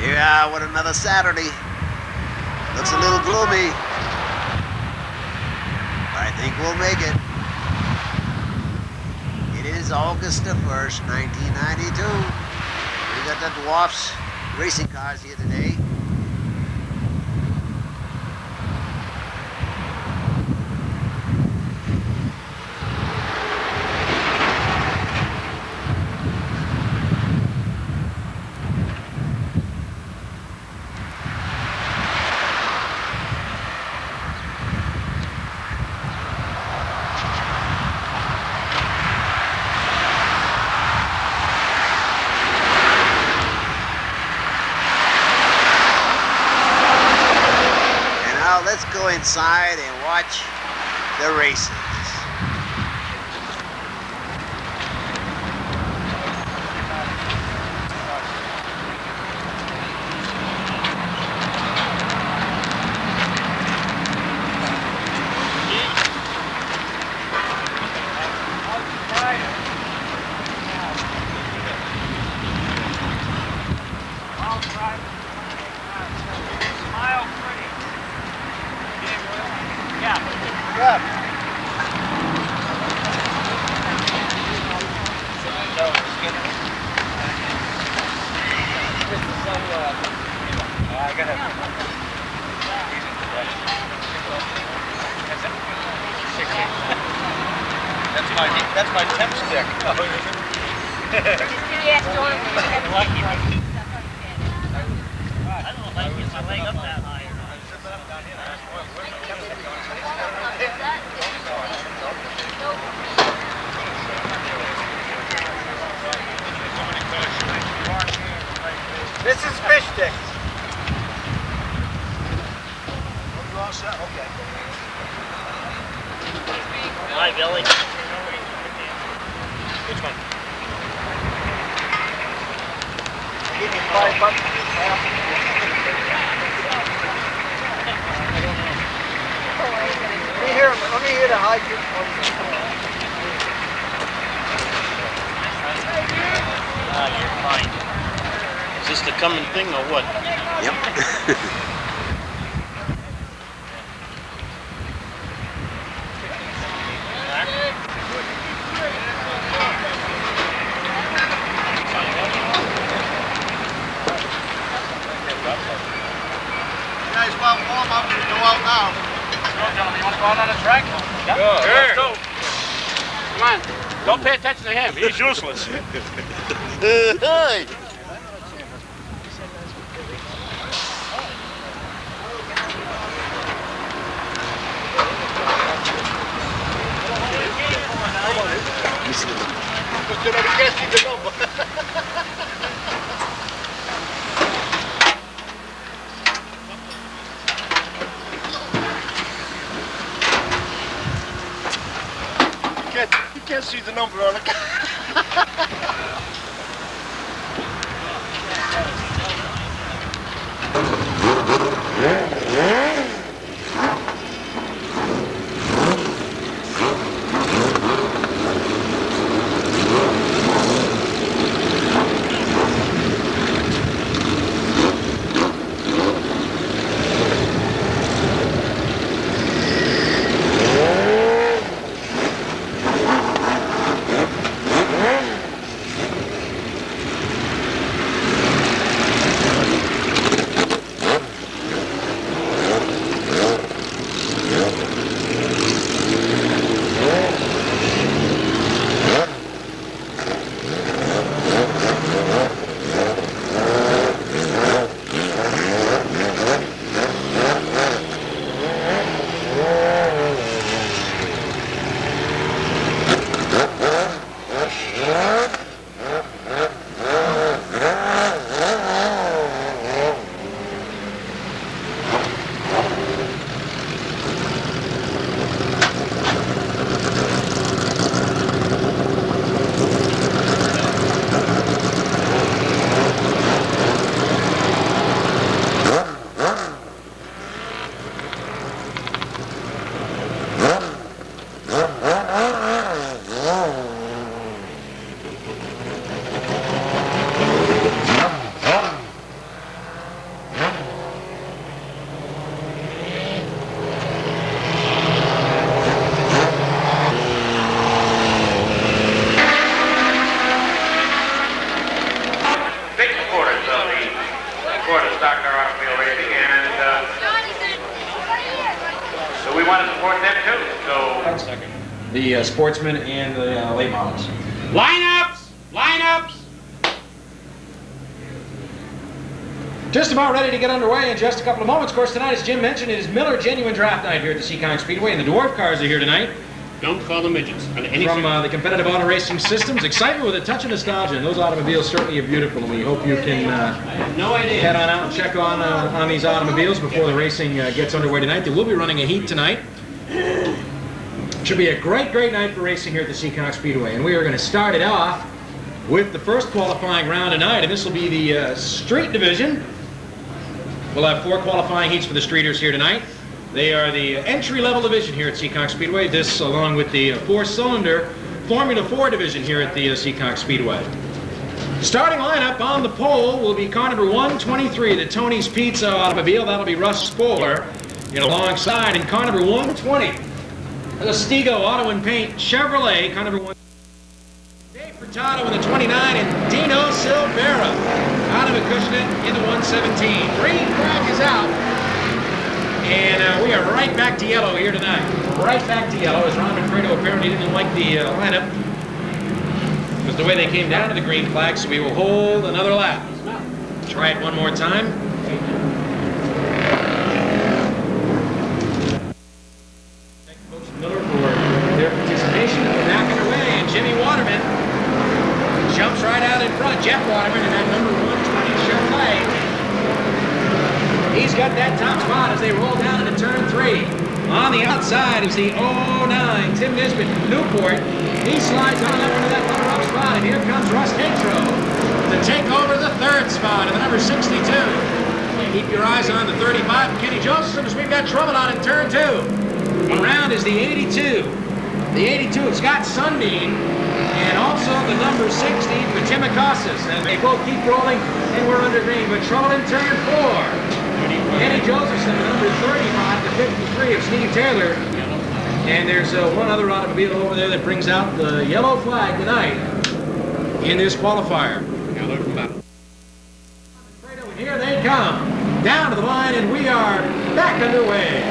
Yeah, what another Saturday. Looks a little gloomy. I think we'll make it. It is August the 1st, 1992. We got the Dwarfs racing cars here today. Let's go inside and watch the races. That's my temp stick. I don't know if I can get my leg up that high or not. This is fish sticks. You all set? Okay. Hi, Billy. Which one? Give me $5. Let me hear the high kick one. You're fine. Is this the coming thing or what? Yep. Warm up and go out now. Go, gentlemen. You want to go out on the track? Yeah. Sure. Let's go. Come on. Don't pay attention to him. He's useless. Hey. You can't see the number on it. of the sport of stock car automobile racing, and so we want to support them too. So The Sportsman and the late models. Lineups! Lineups! Just about ready to get underway in just a couple of moments. Of course, tonight, as Jim mentioned, it is Miller Genuine Draft Night here at the Seekonk Speedway, and the Dwarf cars are here tonight. Don't call them midgets. From the competitive auto racing systems. Excitement with a touch of nostalgia, and those automobiles certainly are beautiful, and we hope you can head on out and check on these automobiles before the racing gets underway tonight. They will be running a heat tonight. Should be a great, great night for racing here at the Seekonk Speedway, and we are going to start it off with the first qualifying round tonight, and this will be the street division. We'll have 4 qualifying heats for the streeters here tonight. They are the entry-level division here at Seekonk Speedway. This along with the 4-cylinder Formula 4 division here at the Seekonk Speedway. Starting lineup on the pole will be car number 123, the Tony's Pizza automobile. That'll be Russ Spohler in alongside. And car number 120, the Stego Auto and Paint Chevrolet. Car number 1. Dave Furtado in the 29 and Dino Silvera out of Acushnet in the 117. Green flag is out. And we are right back to yellow here tonight. Right back to yellow, as Ron Manfredo apparently didn't like the lineup. It was the way they came down to the green flag, so we will hold another lap. Try it one more time. Thank Coach Miller for their participation. We're back underway, and Jimmy Waterman jumps right out in front. Jeff Waterman in that number 120 Chevrolet. He's got that top spot as they roll down into turn 3. On the outside is the 09 Tim Nisbet from Newport. He slides on up into that runner-up spot, and here comes Russ Tatro to take over the 3rd spot in the number 62. Keep your eyes on the 35 of Kenny Joseph as we've got trouble out in turn 2. Around is the 82. The 82 of Scott Sundin, and also the number 60 for Tim Acasas. And they both keep rolling, and we're under green, but trouble in turn 4. Kenny Josephson, number 35 to 53 of Steve Taylor. And there's one other automobile over there that brings out the yellow flag tonight in this qualifier. Here they come, down to the line, and we are back underway.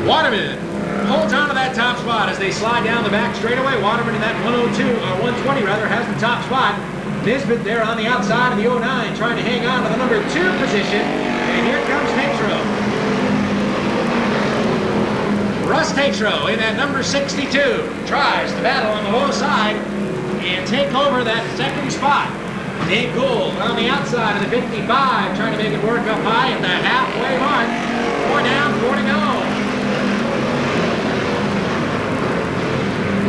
Waterman holds on to that top spot as they slide down the back straightaway. Waterman in that 120 rather, has the top spot. Nisbet there on the outside of the 09 trying to hang on to the number 2 position. And here comes Tatro. Russ Tatro in that number 62 tries to battle on the low side and take over that 2nd spot. Dave Gould on the outside of the 55 trying to make it work up high at the halfway mark. 4 down, 4 to go.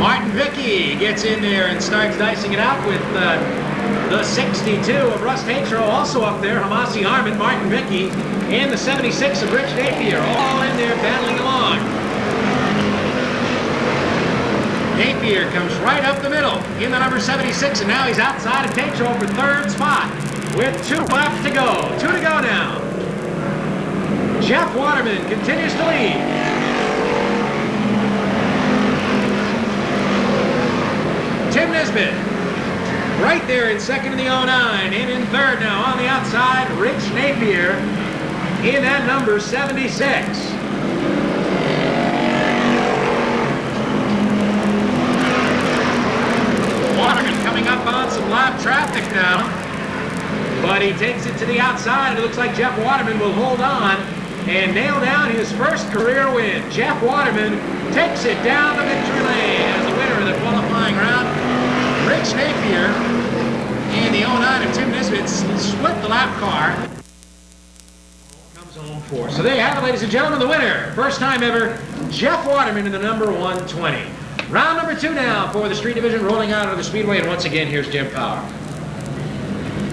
Martin Vicky gets in there and starts dicing it out with the 62 of Russ Tatro, also up there, Hamasi Harmon, Martin Vicky, and the 76 of Rich Napier, all in there battling along. Napier comes right up the middle in the number 76, and now he's outside of Tatro for 3rd spot with 2 laps to go. 2 to go now. Jeff Waterman continues to lead. Tim Nisbet right there in 2nd in the 09, and in 3rd now on the outside, Rich Napier in that number 76. Waterman coming up on some live traffic now, but he takes it to the outside, and it looks like Jeff Waterman will hold on and nail down his first career win. Jeff Waterman takes it down the victory lane as the winner of the qualifying round. Rich Napier and the 09 of Tim Nisbet split the lap car. Comes home 4. So there you have it, ladies and gentlemen, the winner. First time ever, Jeff Waterman in the number 120. Round number 2 now for the street division, rolling out of the speedway, and once again, here's Jim Power.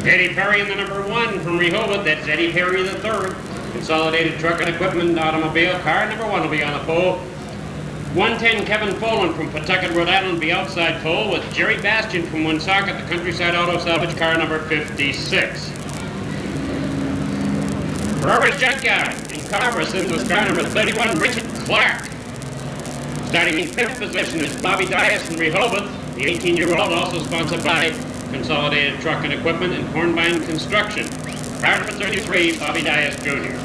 Eddie Perry in the number 1 from Rehoboth. That's Eddie Perry the 3rd. Consolidated Truck and Equipment automobile. Car number 1 will be on the pole. 110 Kevin Folan from Pawtucket, Rhode Island will be outside pole with Jerry Bastian from Woonsocket, the Countryside Auto Salvage, car number 56. Robert's Junkyard in Carverson was car number 31, Richard Clark. Starting in 5th position is Bobby Dias from Rehoboth. The 18-year-old also sponsored by Consolidated Truck and Equipment and Hornbein Construction. Car number 33, Bobby Dias Jr.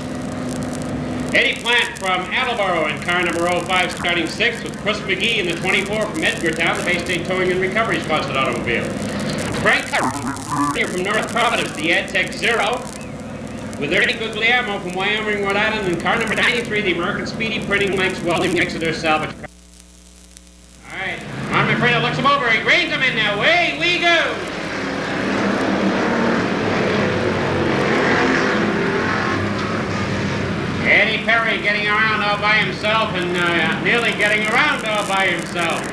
Eddie Plant from Attleboro in car number 05, starting 6th, with Chris McGee in the 24 from Edgartown, the Bay State Towing and Recovery sponsored automobile. Frank here from North Providence, the AdTech 0, with Ernie Guglielmo from Wyoming, Rhode Island, in car number 93, the American Speedy Printing Mike's Welding Exeter Salvage car. All right, on my friend looks him over, he reins him in now, away we go! Eddie Perry getting around all by himself and nearly getting around all by himself.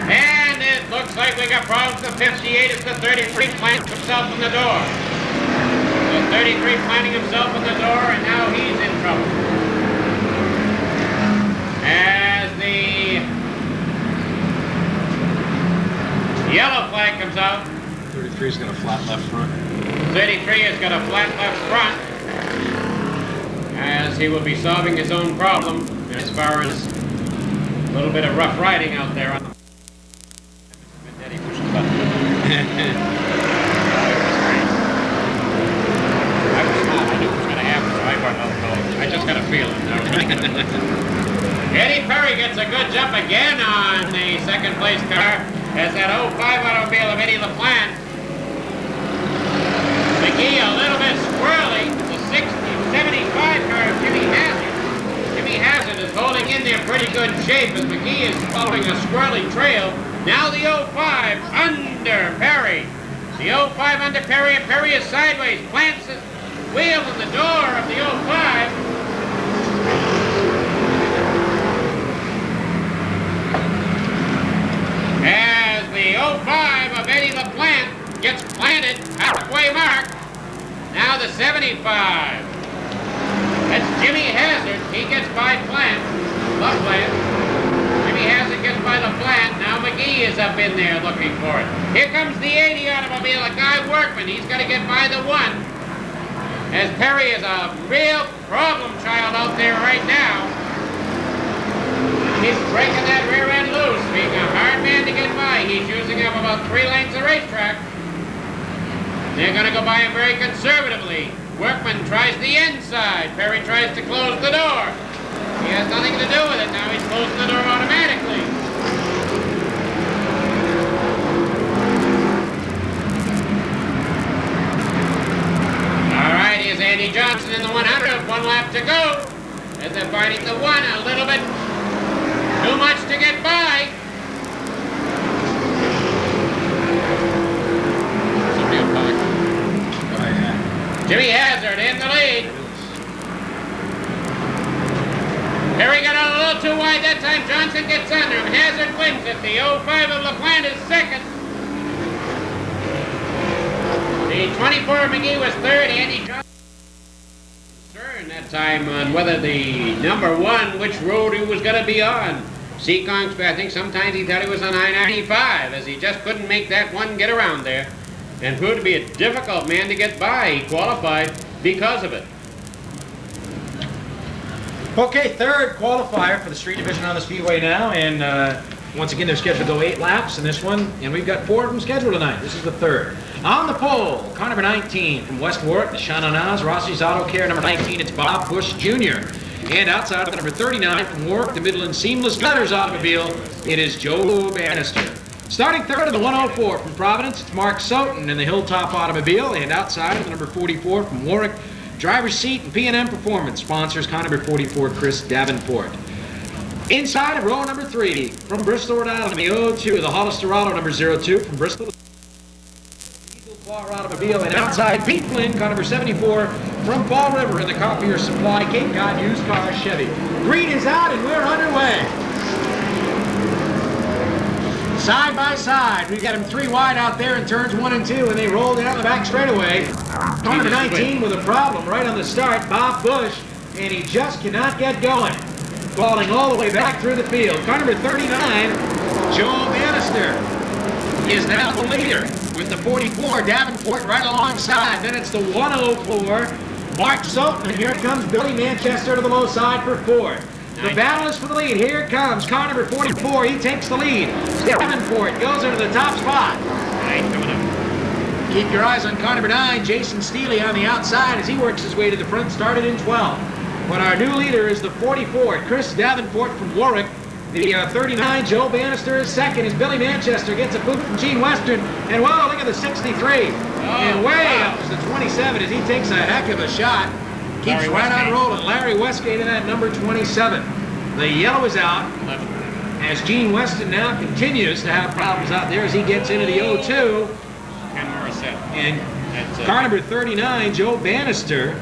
And it looks like we got problems with the 58 as the 33 plants himself in the door. The 33 planting himself in the door, and now he's in trouble. As the yellow flag comes out. 33's got a flat left front. 33 has got a flat left front, as he will be solving his own problem as far as a little bit of rough riding out there. On the Eddie pushes the button. I was smart. I knew it was going to happen, so I brought another color. I just got a feeling. Eddie Perry gets a good jump again on the second place car as that 05 automobile of Eddie LaPlante. McGee a little bit squirrely. The 75 car of Jimmy Hazard. Jimmy Hazard is holding in there pretty good shape as McGee is following a squirrely trail. Now the 05 under Perry. The 05 under Perry, and Perry is sideways. Plants his wheel in the door of the 05. As the 05 of Eddie LaPlante gets planted, halfway mark. Now the 75. That's Jimmy Hazard. He gets by Plant. LaPlante. Jimmy Hazard gets by LaPlante. Now McGee is up in there looking for it. Here comes the 80 automobile, a Guy Workman. He's got to get by the 1. As Perry is a real problem child out there right now. He's breaking that rear end loose, being a hard man to get by. He's using up about 3 lanes of racetrack. They're going to go by him very conservatively. Workman tries the inside. Perry tries to close the door. He has nothing to do with it. Now he's closing the door automatically. All right, here's Andy Johnson in the 100. 1 lap to go. As they're fighting the 1 a little bit too much to get by. Jimmy Hazard in the lead. Perry got out a little too wide that time. Johnson gets under him. Hazard wins it. The 05 of LaPlante is second. The 24 of McGee was third. Andy Johnson concerned that time on whether the number 1, which road he was going to be on. Seekonk, I think sometimes he thought he was on I-95, as he just couldn't make that one get around there. And proved to be a difficult man to get by. He qualified because of it. Okay, third qualifier for the street division on the Speedway now, and once again they're scheduled to go 8 laps in this one, and we've got 4 of them scheduled tonight. This is the third. On the pole, car number 19 from West Warwick, the Shannonaz, Rossi's Auto Care, number 19, it's Bob Bush Jr. And outside of number 39 from Warwick, the Midland Seamless Gutters automobile, it is Joe Bannister. Starting third in the 104 from Providence, it's Mark Soten in the Hilltop automobile, and outside of the number 44 from Warwick, driver's seat and P&M Performance sponsors car number 44, Chris Davenport. Inside of row number 3 from Bristol, Rhode Island, the 02, the Hollister Auto number 02 from Bristol, Eagle Claw automobile, and outside Pete Flynn, car number 74 from Fall River in the Copier Supply Cape Cod Used Car Chevy. Green is out and we're underway. Side by side, we've got them 3 wide out there in turns 1 and 2, and they roll down the back straightaway. Car number 19 with a problem right on the start, Bob Bush, and he just cannot get going. Falling all the way back through the field. Car number 39, Joe Bannister, is now the leader with the 44, Davenport right alongside. Then it's the 104, Mark Soten, and here comes Billy Manchester to the low side for 4th. The battle is for the lead. Here it comes. Car number 44. He takes the lead. Davenport goes into the top spot. Coming up. Keep your eyes on car number 9, Jason Steely, on the outside as he works his way to the front, started in 12. But our new leader is the 44, Chris Davenport from Warwick. The 39, Joe Bannister, is second as Billy Manchester gets a boot from Gene Western. And whoa, look at the 63. And way up is the 27 as he takes a heck of a shot. Keeps right on rolling. Larry Westgate in that number 27. The yellow is out as Gene Weston now continues to have problems out there as he gets into the 02. And car number 39, Joe Bannister,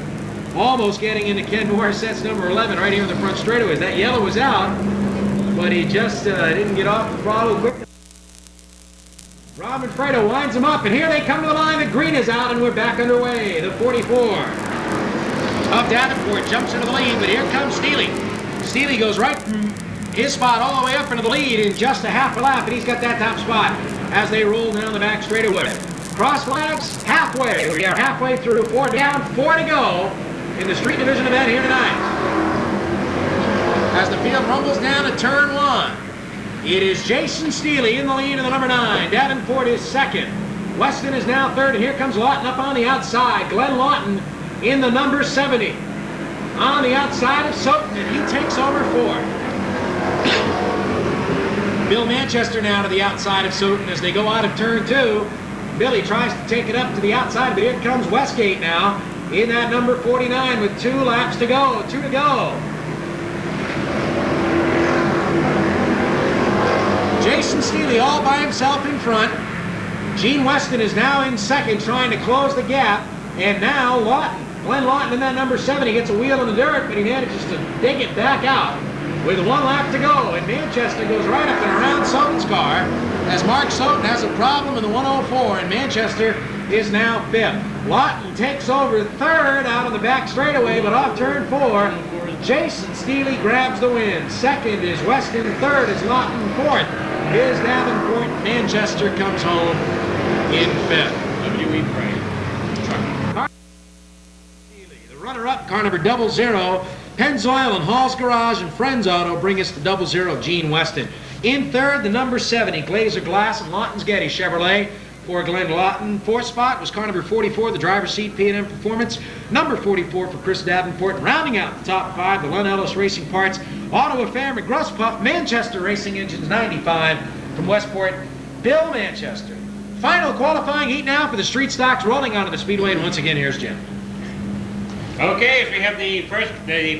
almost getting into Ken Morissette's number 11 right here in the front straightaway. That yellow was out, but he just didn't get off the throttle quick. Rob Manfredo winds him up, and here they come to the line. The green is out, and we're back underway. The 44 of Davenport jumps into the lead, but here comes Steely. Steely goes right from his spot all the way up into the lead in just a half a lap, and he's got that top spot as they roll down the back straightaway. Cross flags halfway. We are halfway through. 4 down, 4 to go in the street division event here tonight. As the field rumbles down to turn 1, it is Jason Steely in the lead of the number 9. Davenport is second. Weston is now third, and here comes Lawton up on the outside. Glenn Lawton in the number 70. On the outside of Soton, and he takes over 4th. Bill Manchester now to the outside of Soton as they go out of turn 2. Billy tries to take it up to the outside, but here comes Westgate now in that number 49 with 2 laps to go. 2 to go. Jason Steely all by himself in front. Gene Weston is now in second, trying to close the gap. And now Lawton, Glenn Lawton in that number 7. He gets a wheel in the dirt, but he manages to dig it back out with 1 lap to go. And Manchester goes right up and around Soton's car as Mark Soton has a problem in the 104, and Manchester is now 5th. Lawton takes over 3rd out on the back straightaway, but off turn 4, Jason Steely grabs the win. 2nd is Weston, 3rd is Lawton, 4th is Davenport. Manchester comes home in 5th. W.E. Bray. The runner-up, car number 00, Pennzoil and Hall's Garage and Friends Auto bring us the 00, Gene Weston. In 3rd, the number 70, Glazer Glass and Lawton's Getty Chevrolet for Glenn Lawton. 4th spot was car number 44, the driver's seat P&M Performance. Number 44 for Chris Davenport. Rounding out the top 5, the Len Ellis Racing Parts, Auto Affair, McGruss Puff, Manchester Racing Engines 95 from Westport, Bill Manchester. Final qualifying heat now for the street stocks rolling onto the Speedway, and once again, here's Jim. Okay, as we have the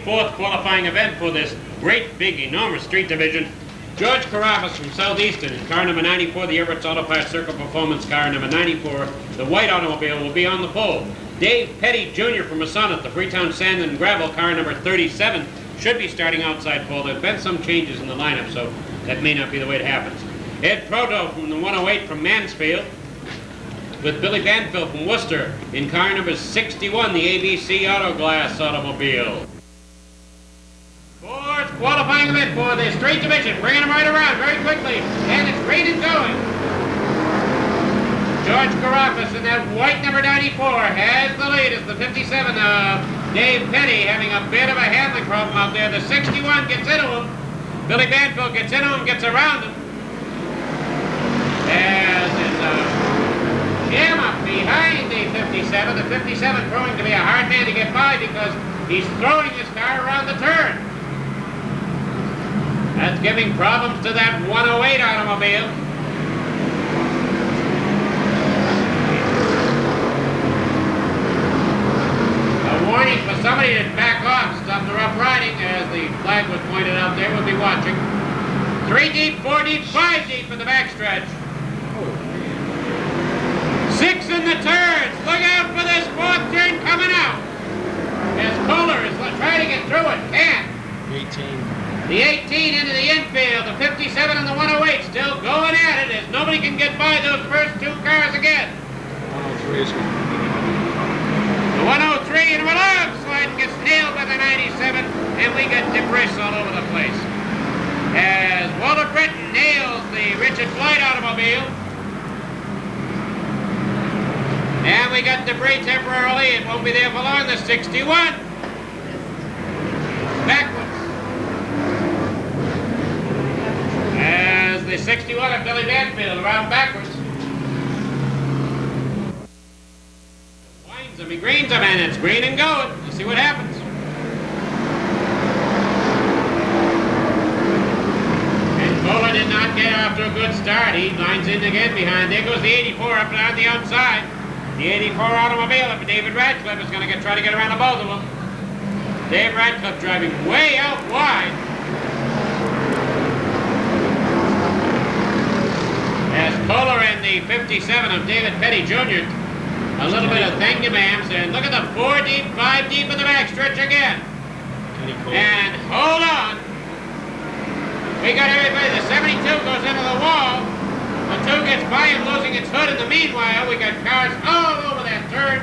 4th qualifying event for this great, big, enormous street division. George Carafas from Southeastern in car number 94, the Everett's Auto Parts Circle Performance car number 94, the white automobile, will be on the pole. Dave Petty Jr. from Masonic, the Freetown Sand and Gravel car number 37, should be starting outside pole. There have been some changes in the lineup, so that may not be the way it happens. Ed Proto from the 108 from Mansfield, with Billy Banfield from Worcester in car number 61, the ABC Auto Glass automobile. 4th qualifying event for the straight division, bringing them right around very quickly, and it's green and going. George Carafas in that white number 94 has the lead as the 57 of Dave Petty having a bit of a handling problem out there. The 61 gets into him. Billy Banfield gets into him, gets around him. As is Jim up behind the 57. The 57 proving to be a hard man to get by because he's throwing his car around the turn. That's giving problems to that 108 automobile. A warning for somebody to back off, stop the rough riding, as the flag was pointed out there. We'll be watching. 3 deep, 4 deep, 5 deep in the backstretch. 6 in the turns. Look out for this 4th turn coming out. As Kohler is trying to get through it. Can't. 18. The 18 into the infield. The 57 and the 108 still going at it as nobody can get by those first 2 cars again. 103 is good. The 103 and a slide gets nailed by the 97, and we got debris all over the place. As Walter Britton nails the Richard Floyd automobile. And we got debris temporarily. It won't be there for long. The 61. Backwards. 61 of Billy Banfield around backwards. Winds him, he greens him, and it's green and going. You see what happens. And Fuller did not get off to a good start. He lines in again behind. There goes the 84 up and on the outside. The 84 automobile of David Radcliffe is going to try to get around the both of them. Dave Radcliffe driving way out wide. As Kohler and the 57 of David Petty Jr. A little bit of thank you, ma'ams. And look at the 4 deep, 5 deep in the backstretch again. And hold on. We got everybody. The 72 goes into the wall. The 2 gets by him, losing its hood. In the meanwhile, we got cars all over that turn.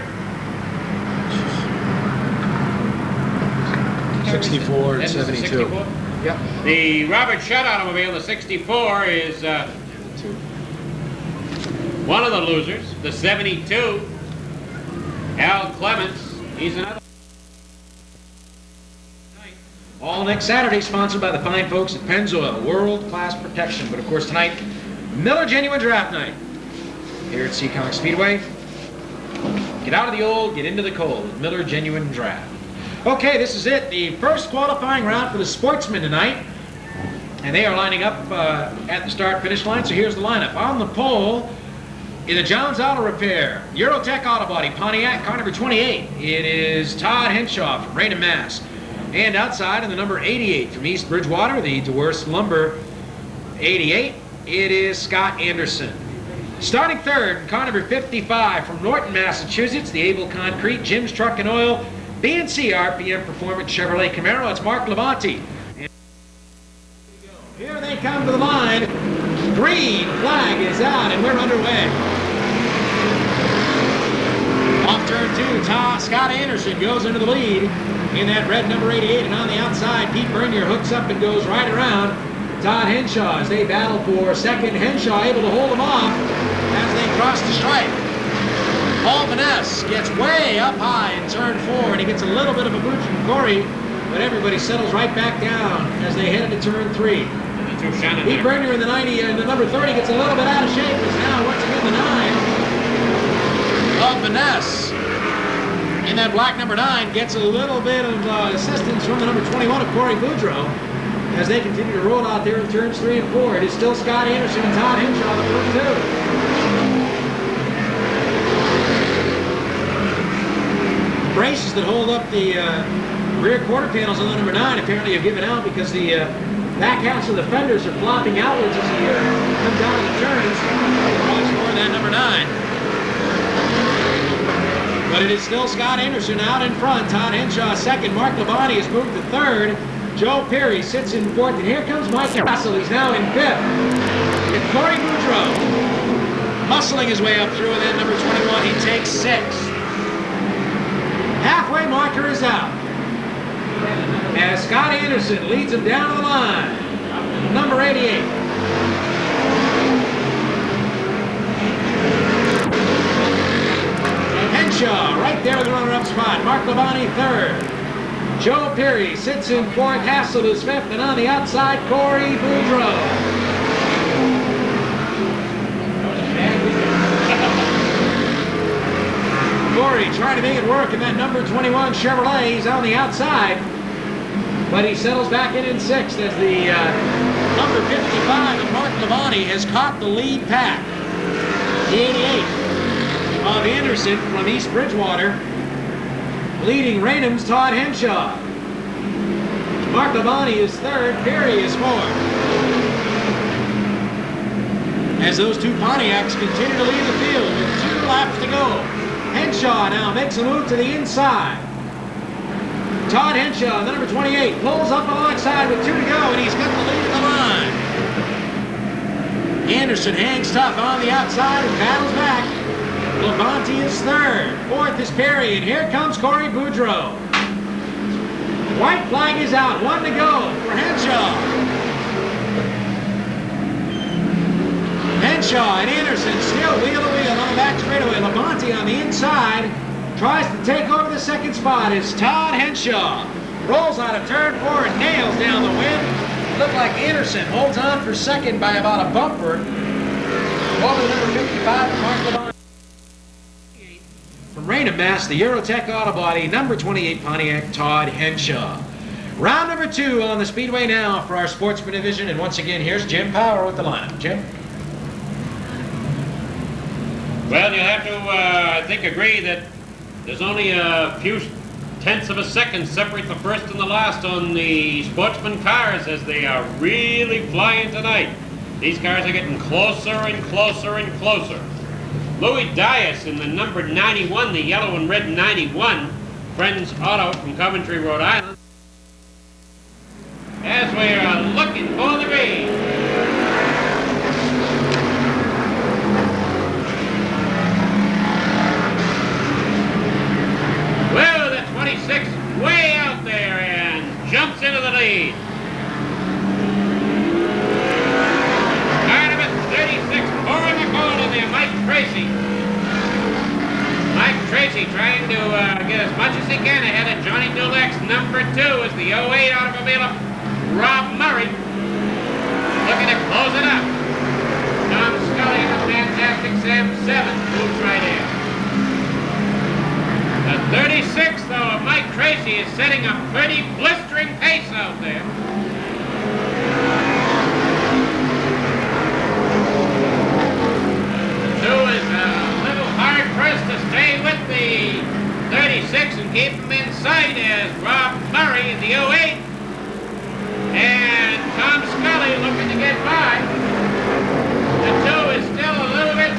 64 and That's 72. 64? Yep. The Robert Shutt automobile, the 64, is one of the losers. The 72, Al Clements, he's another. All next Saturday, sponsored by the fine folks at Pennzoil, world-class protection. But of course tonight, Miller Genuine Draft Night here at Seekonk Speedway. Get out of the old, get into the cold. Miller Genuine Draft. Okay, this is it. The first qualifying round for the Sportsman tonight. And they are lining up at the start-finish line. So here's the lineup. On the pole, in the John's Auto Repair, Eurotech Auto Body, Pontiac, car number 28. It is Todd Henshaw from Raynham, Mass. And outside in the number 88 from East Bridgewater, the Dwarf Lumber 88, it is Scott Anderson. Starting third, car number 55 from Norton, Massachusetts, the Able Concrete, Jim's Truck and Oil, B&C RPM Performance Chevrolet Camaro. It's Mark Lavanti. Here they come to the line. Green flag is out, and we're underway. Off turn 2, Scott Anderson goes into the lead in that red number 88, and on the outside, Pete Bernier hooks up and goes right around Todd Henshaw as they battle for second. Henshaw able to hold him off as they cross the stripe. Paul Vaness gets way up high in turn 4, and he gets a little bit of a boot from Corey, but everybody settles right back down as they head into turn 3. Pete Bernier in the 90 and the number 30 gets a little bit out of shape. It's now once again the 9 of Vaness. And that black number 9 gets a little bit of assistance from the number 21 of Corey Boudreau as they continue to roll out there in turns 3 and 4. It is still Scott Anderson and Todd Henshaw, the first 2. Braces that hold up the rear quarter panels on the number 9 apparently have given out because the back halves of the fenders are flopping outwards as he comes down the turns. Watch for that number 9. But it is still Scott Anderson out in front. Todd Henshaw second. Mark Labonte has moved to third. Joe Perry sits in fourth. And here comes Mike Russell. He's now in fifth. And Corey Boudreau muscling his way up through with that number 21. He takes 6th. Halfway marker is out. As Scott Anderson leads him down the line. Number 88. Henshaw right there with the runner-up spot. Mark Labonte third. Joe Perry sits in fourth. Hassel is fifth. And on the outside, Corey Boudreau. Corey trying to make it work in that number 21 Chevrolet. He's on the outside. But he settles back in 6th as the number 55 of Mark Labonte has caught the lead pack. The 88 of Anderson from East Bridgewater, leading Raynham's Todd Henshaw. Mark Labonte is third, Perry is fourth. As those two Pontiacs continue to lead the field with 2 laps to go. Henshaw now makes a move to the inside. Todd Henshaw, the number 28, pulls up alongside with 2 to go, and he's got the lead of the line. Anderson hangs tough on the outside and battles back. Labonte is third. Fourth is Perry, and here comes Corey Boudreau. White flag is out. 1 to go for Henshaw. Henshaw and Anderson still wheel to wheel on the back straightaway. Labonte on the inside tries to take over the second spot as Todd Henshaw rolls out of turn 4 and nails down the wind. Looked like Anderson holds on for second by about a bumper. Over the number 55, Mark Levon. From Rain and Mass, the Eurotech Auto Body, number 28 Pontiac, Todd Henshaw. Round number 2 on the Speedway now for our Sportsman division. And once again, here's Jim Power with the lineup. Jim? Well, you'll have to, I think, agree that there's only a few tenths of a second separate the first and the last on the Sportsman cars as they are really flying tonight. These cars are getting closer and closer and closer. Louis Dias in the number 91, the yellow and red 91, Friends Auto from Coventry, Rhode Island. As we are looking for the green. Well, the 26 way out there and jumps into the lead. Car number 36, pouring the cold in there, Mike Tracy. Mike Tracy trying to get as much as he can ahead of Johnny Dulek's number 2 as the 08 automobile of Rob Murray. Looking to close it up. Tom Scully in the fantastic Sam 7 moves right in. The 36, though, of Mike Tracy is setting a pretty blistering pace out there. The 2 is a little hard pressed to stay with the 36 and keep him in sight as Rob Murray in the 08. And Tom Scully looking to get by. The 2 is still a little bit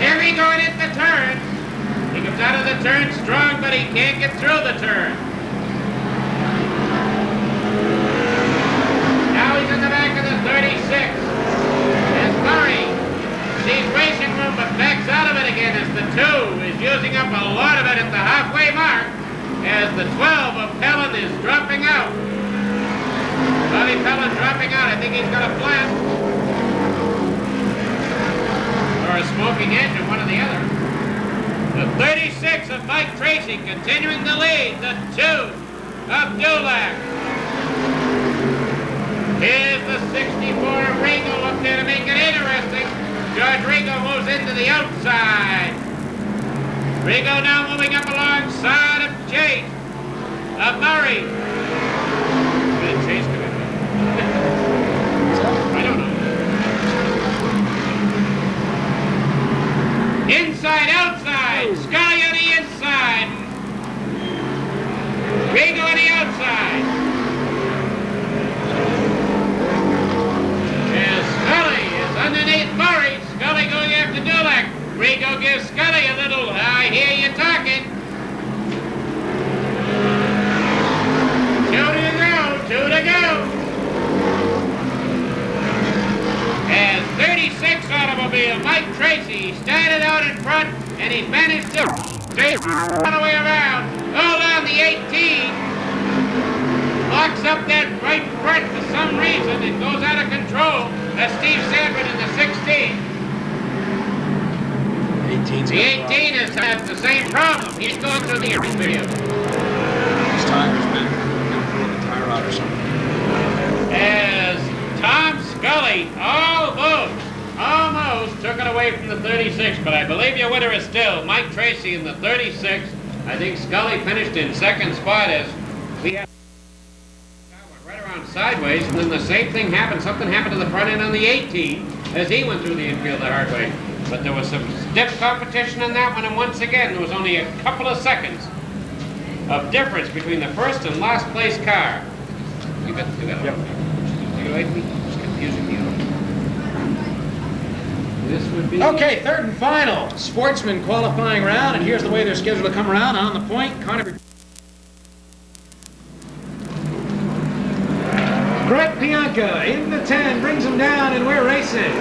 heavy going into the turn. He comes out of the turn strong, but he can't get through the turn. Now he's in the back of the 36. As Murray sees racing room but backs out of it again as the 2 is using up a lot of it at the halfway mark as the 12 of Pellin is dropping out. Bobby Pellin dropping out. I think he's got a flat. Or a smoking engine, one or the other. The 36 of Mike Tracy continuing the lead. The 2 of Dulac. Here's the 64 of Rigo up there to make it interesting. George Rigo moves into the outside. Rigo now moving up alongside of Chase. Of Murray. Where did Chase come in? I don't know. Inside, outside. Scully on the inside. Rigo on the outside. And Scully is underneath Murray. Scully going after Dulac. Rigo gives Scully a little, I hear you talking. 2 to go. As 36 automobile, Mike Tracy started out in front, and he managed to stay all the way around. Hold on, the 18 locks up that right front for some reason and goes out of control. That's Steve Sanford in the 16. The 18 has the same problem. He's going through the video. His tire's been pulling the tire out or something. As Tom Scully almost took it away from the 36, but I believe your winner is still Mike Tracy in the 36. I think Scully finished in second spot as we had right around sideways, and then the same thing happened. Something happened to the front end on the 18 as he went through the infield the hard way. But there was some stiff competition in that one, and once again, there was only a couple of seconds of difference between the first and last place car. You got Yep. It's confusing me. This would be... Okay, third and final Sportsman qualifying round, and here's the way they're scheduled to come around. On the point, Greg Pianca in the 10, brings him down, and we're racing.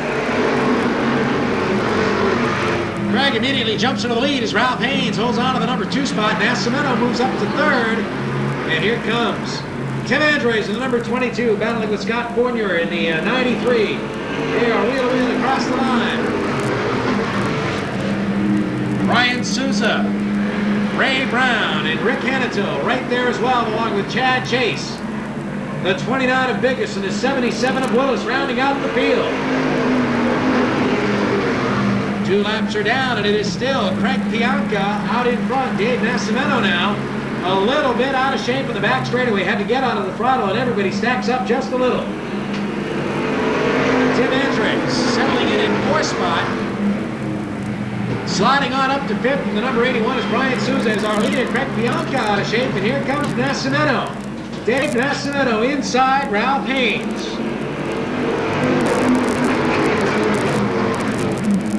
Greg immediately jumps into the lead as Ralph Haynes holds on to the number 2 spot. Nascimento moves up to third, and here comes Tim Andres in the number 22, battling with Scott Fournier in the 93. They are wheel to wheel across the line. Brian Souza, Ray Brown, and Rick Hanato right there as well, along with Chad Chase. the 29 of Biggest, and the 77 of Willis rounding out the field. 2 laps are down, and it is still Craig Pianca out in front. Dave Nascimento now a little bit out of shape in the back straightaway. Had to get out of the throttle, and everybody stacks up just a little. Tim Andres settling in 4th spot. Sliding on up to 5th, and the number 81 is Brian Souza as our leader. Craig Pianca out of shape, and here comes Nascimento. Dave Nascimento inside Ralph Haynes.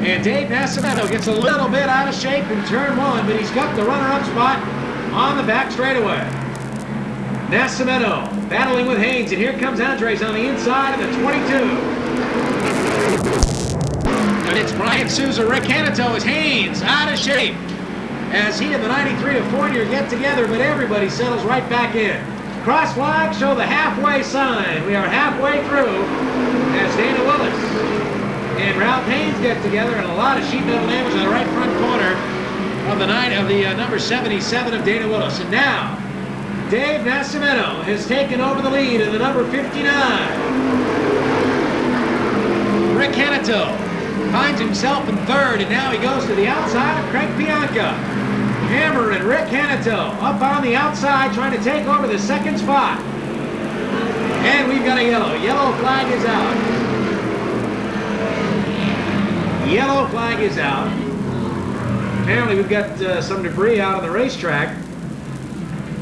And Dave Nascimento gets a little bit out of shape in turn 1, but he's got the runner-up spot on the back straightaway. Nascimento battling with Haynes, and here comes Andres on the inside of the 22. And it's Brian Souza. Rick Hanito as Haynes out of shape as he and the 93 of Fournier get together, but everybody settles right back in. Cross flags show the halfway sign. We are halfway through as Dana Willis and Ralph Haynes get together, and a lot of sheet metal damage on the right front corner of the number 77 of Dana Willis. And now Dave Nascimento has taken over the lead in the number 59. Rick Hanito finds himself in 3rd, and now he goes to the outside of Craig Pianca. Hammer and Rick Hanito up on the outside trying to take over the 2nd spot. And we've got a yellow. Yellow flag is out. Yellow flag is out. Apparently we've got some debris out on the racetrack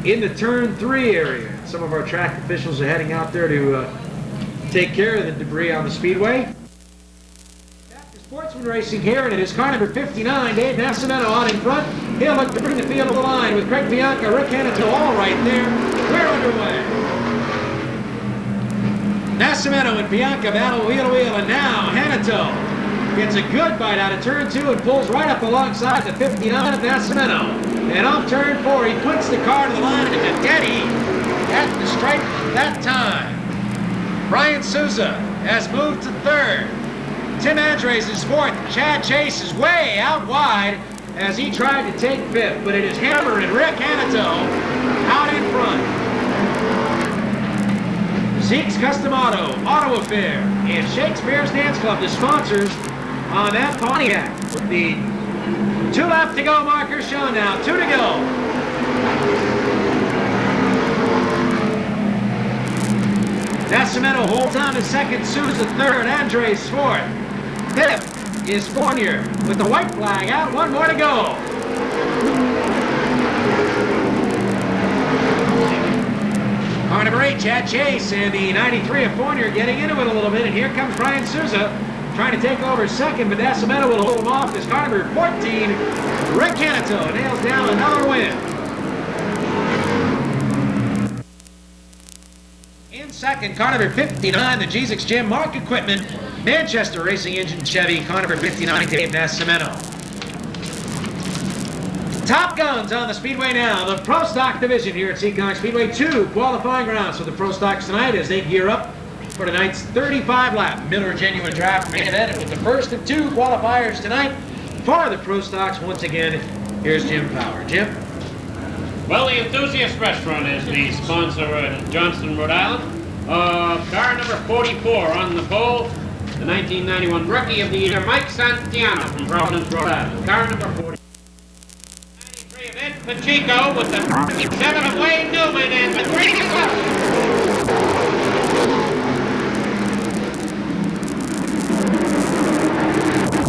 in the turn 3 area. Some of our track officials are heading out there to take care of the debris on the speedway. Sportsman racing here, and it is car number 59, Dave Nascimento on in front. He'll look to bring the field to the line with Craig Pianca, Rick Hanito all right there. We're underway. Nascimento and Pianca battle wheel to wheel, and now Hanito gets a good bite out of turn 2 and pulls right up alongside the 59 of Nascimento. And off turn 4, he puts the car to the line, and it's a dead heat at the stripe that time. Brian Souza has moved to 3rd. Tim Andres is 4th. Chad Chase is way out wide as he tried to take 5th, but it is Hammer and Rick Hanito out in front. Zeke's Custom Auto, Auto Affair, and Shakespeare's Dance Club, the sponsors on that Pontiac. With the 2 left to go marker shown now, 2 to go. Nascimento holds on to 2nd, Souza 3rd, Andres 4th. 5th is Fournier with the white flag out, 1 more to go. Car number 8, Chad Chase, and the 93 of Fournier getting into it a little bit, and here comes Brian Souza trying to take over 2nd, but Nascimento will hold him off. This car number 14, Rick Hanito, nails down another win. In 2nd, car number 59, the Jesus Jim Mark Equipment, Manchester Racing Engine Chevy, car number 59, Dave Nascimento. Top guns on the speedway now. The Pro Stock division here at Seekonk Speedway. 2 qualifying rounds for the Pro Stocks tonight as they gear up for tonight's 35-lap Miller Genuine Draft main event. With the first of 2 qualifiers tonight for the Pro Stocks. Once again, here's Jim Power. Jim? Well, the Enthusiast Restaurant is the sponsor in Johnston, Rhode Island. Car number 44 on the pole. The 1991 Rookie of the Year, Mike Santiano from Providence, Rhode Island. Car number 40. 93 of Ed Pacheco with the 7 of Wayne Newman and the 3 of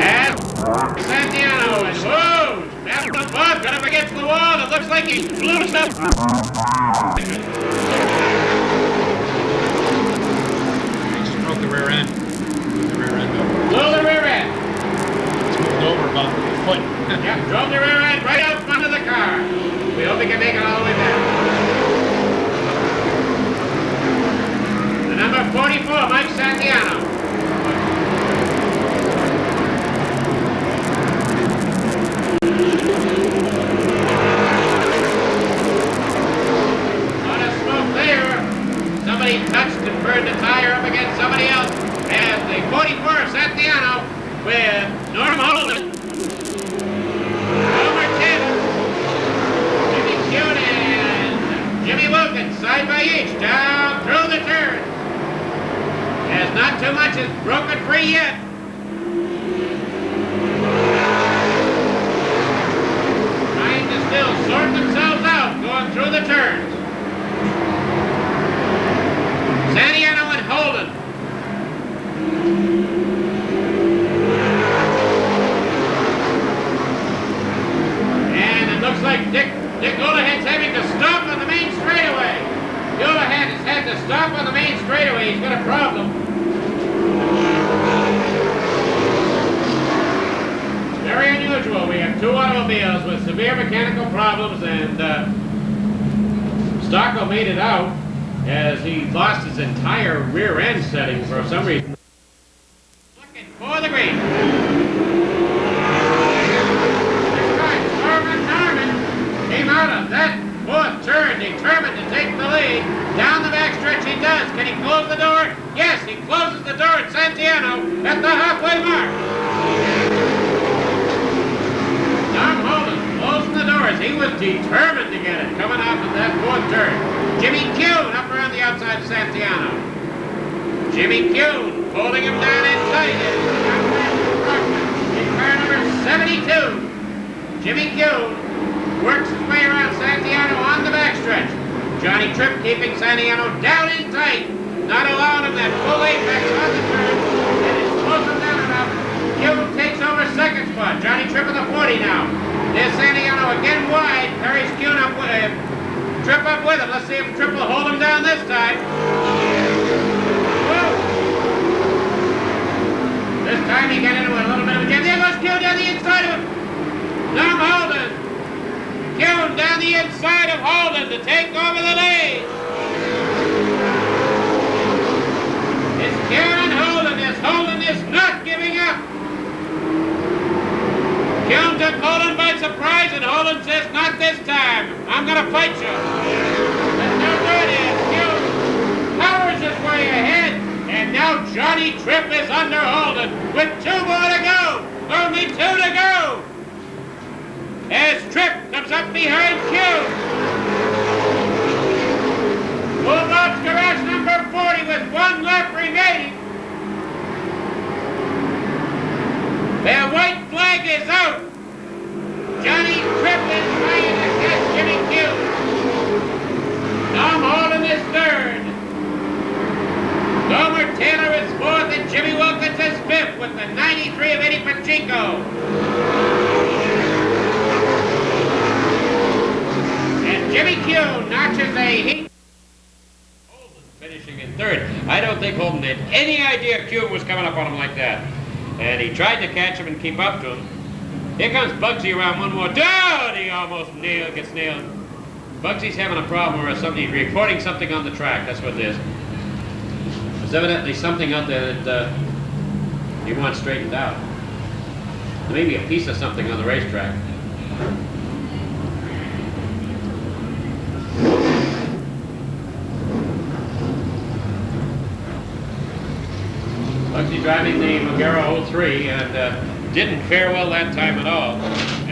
and Santiano and whoa! That's the bug, got up against the wall. It looks like he blew stuff. He just broke the rear end. Blew the rear end. It's moved over about a foot. Yeah, drove the rear end right out front of the car. We hope he can make it all the way back. The number 44, Mike Santiano. Lot of smoke there. Somebody touched and burned the tire up against somebody else. And the 44 of Santiano with Norm Holden. Number 10, Jimmy Cute and Jimmy Wilkins, side by each, down through the turn. free yet. Trying to still sort themselves out going through the turns. Santiano and Holden. And it looks like Dick Olahead's having to stop on the main straightaway. Olahead has had to stop on the main straightaway. He's got a problem. Very unusual. We have two automobiles with severe mechanical problems, and Stocko made it out as he lost his entire rear end setting for some reason. Looking for the green. This time, Norman came out of that fourth turn, determined to take the lead. Down the backstretch he does. Can he close the door? Yes, he closes the door at Santiano at the halfway mark. Tom Holden closing the doors. He was determined to get it coming off of that fourth turn. Jimmy Kuhn up around the outside of Santiano. Jimmy Kuhn holding him down inside. In car number 72. Jimmy Kuhn works his way around Santiano on the backstretch. Johnny Tripp keeping Santiano down in tight, not allowing him that full apex on the turn. And it's closing down enough. Kuhn takes over second spot. Johnny Tripp in the 40 now. There's Santiano again wide. Carries Kuhn up with him. Tripp up with him. Let's see if Tripp will hold him down this time. Whoa. This time he got into a little bit of a jam. There goes Kuhn down the inside of him. Tom Holden. Kuhn down the inside of Holden to take over the lead. It's Karen Holden. Holden is not giving up. Kuhn took Holden by surprise, and Holden says, not this time. I'm going to fight you. That's no good. Kuhn powers his way ahead, and now Johnny Tripp is under Holden with 2 more to go. Only 2 to go. As Tripp comes up behind Kuhn. Bulldogs Garage number 40 with 1 lap remaining. Their white flag is out. Johnny Tripp is trying to catch Jimmy Kuhn. Tom Holden is third. Gomer Taylor is fourth, and Jimmy Wilkins is fifth with the 93 of Eddie Pacheco. And Jimmy Kuhn notches a heat. Holden finishing in third. I don't think Holden had any idea Kuhn was coming up on him like that. And he tried to catch him and keep up to him. Here comes Bugsy around one more down. He almost gets nailed. Bugsy's having a problem or something. He's reporting something on the track. That's what it is. There's evidently something out there that he wants straightened out. Maybe a piece of something on the racetrack. Bugsy driving the Magera 03 and didn't fare well that time at all,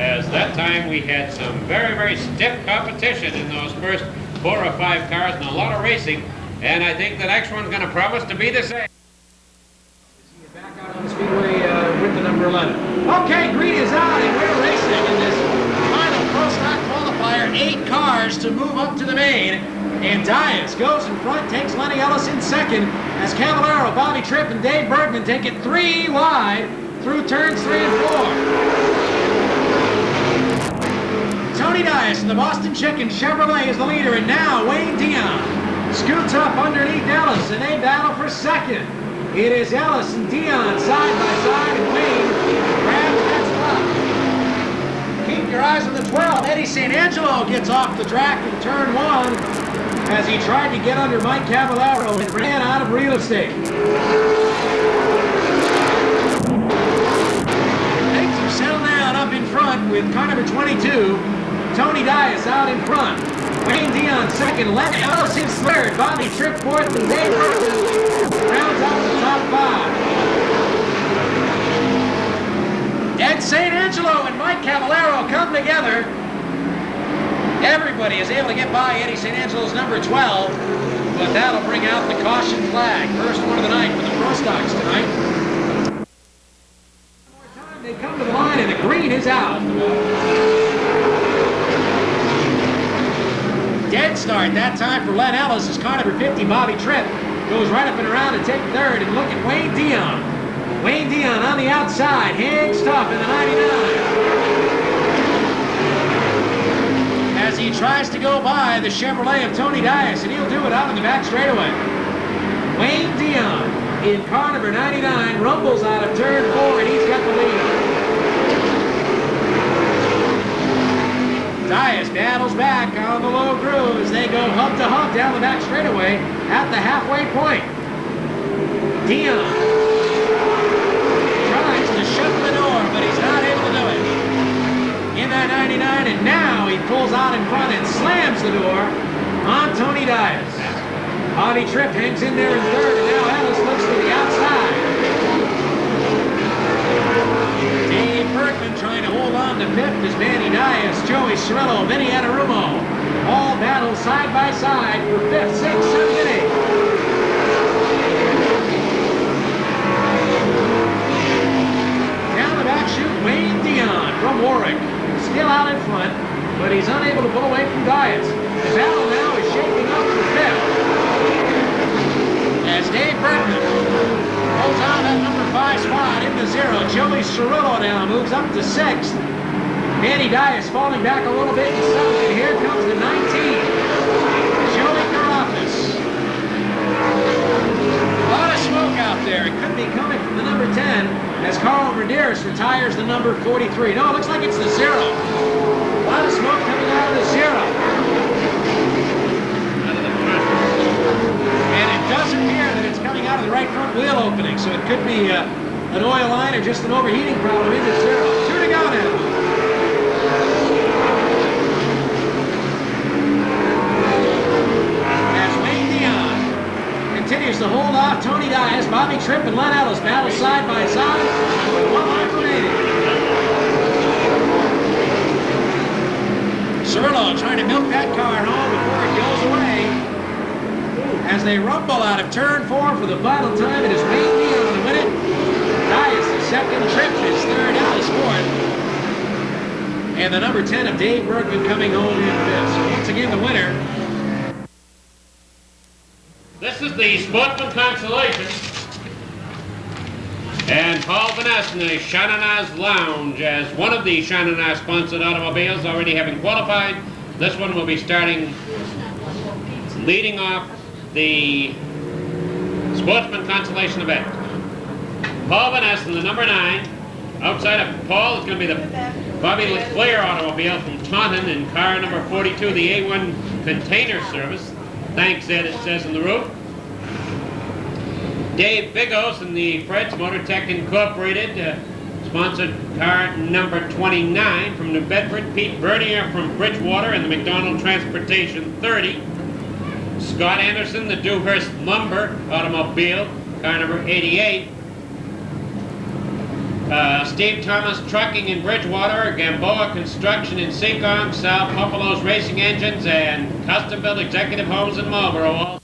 as that time we had some very, very stiff competition in those first 4 or 5 cars and a lot of racing, and I think the next one's going to promise to be the same. Back out on the speedway with the number 11. Okay, green is out, and we're racing in this final Pro Stock qualifier. 8 cars to move up to the main. And Dias goes in front, takes Lenny Ellis in second, as Cavallaro, Bobby Tripp, and Dave Bergman take it 3 wide through turns 3 and 4. Tony Dias in the Boston Chicken Chevrolet is the leader, and now Wayne Dion scoots up underneath Ellis, and they battle for second. It is Ellis and Dion side by side, and Wayne grabs that spot. Keep your eyes on the 12. Eddie St. Angelo gets off the track in turn 1. As he tried to get under Mike Cavallaro and ran out of real estate. Things have settled down up in front with car number 22. Tony Dias out in front. Wayne Dion second. Lenny Ellis is third. Bobby Tripp fourth, and Dave Bergman rounds out the top 5. Ed St. Angelo and Mike Cavallaro come together. Everybody is able to get by Eddie St. Angelo's number 12, but that'll bring out the caution flag. First one of the night for the Pro Stocks tonight. and the green is out. Dead start that time for Len Ellis as car number 50, Bobby Tripp, goes right up and around to take third. And look at Wayne Dion. Wayne Dion on the outside, hangs tough in the 99. As he tries to go by the Chevrolet of Tony Dias, and he'll do it out in the back straightaway. Wayne Dion in car number 99 rumbles out of turn 4, and he's got the lead. Dias battles back on the low groove as they go hump to hump down the back straightaway at the halfway point. Dion tries to shut the door, but he's not able to do it. In that 99, and now he pulls out in front and slams the door on Tony Dias. Bobby Tripp hangs in there in third, and now Ellis looks to the outside. Dave Bergman trying to hold on to fifth as Manny Dias, Joey Cirillo, Vinny Anarumo all battle side by side for 5th, 6th, 7th, and 8th. Down the back chute, Wayne Dion from Warwick, still out in front, but he's unable to pull away from Dias. The battle now is shaping up for 5th. As Dave Bergman holds on that number 5 spot in the 0. Joey Cirillo now moves up to 6th. Manny Dias falling back a little bit in 7th, and here comes the 19. Joey Carafas. A lot of smoke out there. It could be coming from the number 10 as Carl Medeiros retires the number 43. No, it looks like it's the 0. A lot of smoke coming out of the 0. And it does appear that it's coming out of the right front wheel opening, so it could be an oil line or just an overheating problem in the 0. 2 to go now. As Wayne Dion continues to hold off Tony Dias, Bobby Tripp and Len Ellis battle side by side with 1 lap remaining. Cirillo trying to milk that car home before it goes away. As they rumble out of turn 4 for the final time, it is Wayne Dion to win it. Dias is second, Tripp is third, Ellis fourth. And the number 10 of Dave Bergman coming home in 5th. So once again, the winner. This is the Sportsman Consolation. And Paul Vaness in the Shananaz Lounge as one of the Shananaz sponsored automobiles already having qualified. This one will be starting leading off the Sportsman Consolation event. Paul Vaness in the number 9. Outside of Paul is going to be the Bobby LeClaire automobile from Taunton in car number 42, the A1 container service. Thanks, Ed, it says in the roof. Dave Bigos in the Fred's Motor Tech Incorporated, sponsored car number 29 from New Bedford. Pete Bernier from Bridgewater in the McDonald Transportation 30. Scott Anderson, the Dewhurst Lumber automobile, car number 88. Steve Thomas Trucking in Bridgewater, Gamboa Construction in Seekonk, Sal Popolo's Racing Engines, and Custom Built Executive Homes in Marlboro.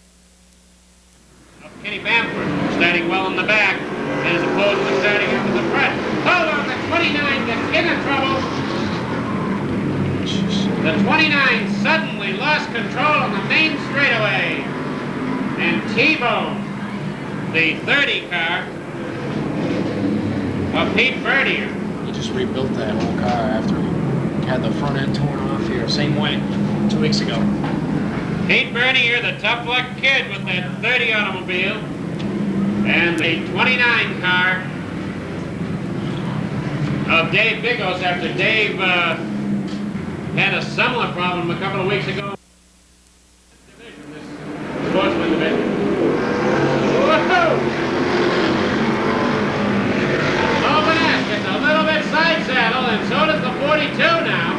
Kenny Bamford starting well in the back as opposed to starting up in the front. Hold on, the 29 gets into trouble. The 29 suddenly lost control on the main straightaway and T-boned the 30 car of Pete Bernier. He just rebuilt that whole car after he had the front end torn off here. Same way 2 weeks ago. Pete Bernier, the tough luck kid with that 30 automobile, and the 29 car of Dave Bigos after Dave had a similar problem a couple of weeks ago. This Sportsman division. Whoa! Gets a little bit side saddle, and so does the 42 now.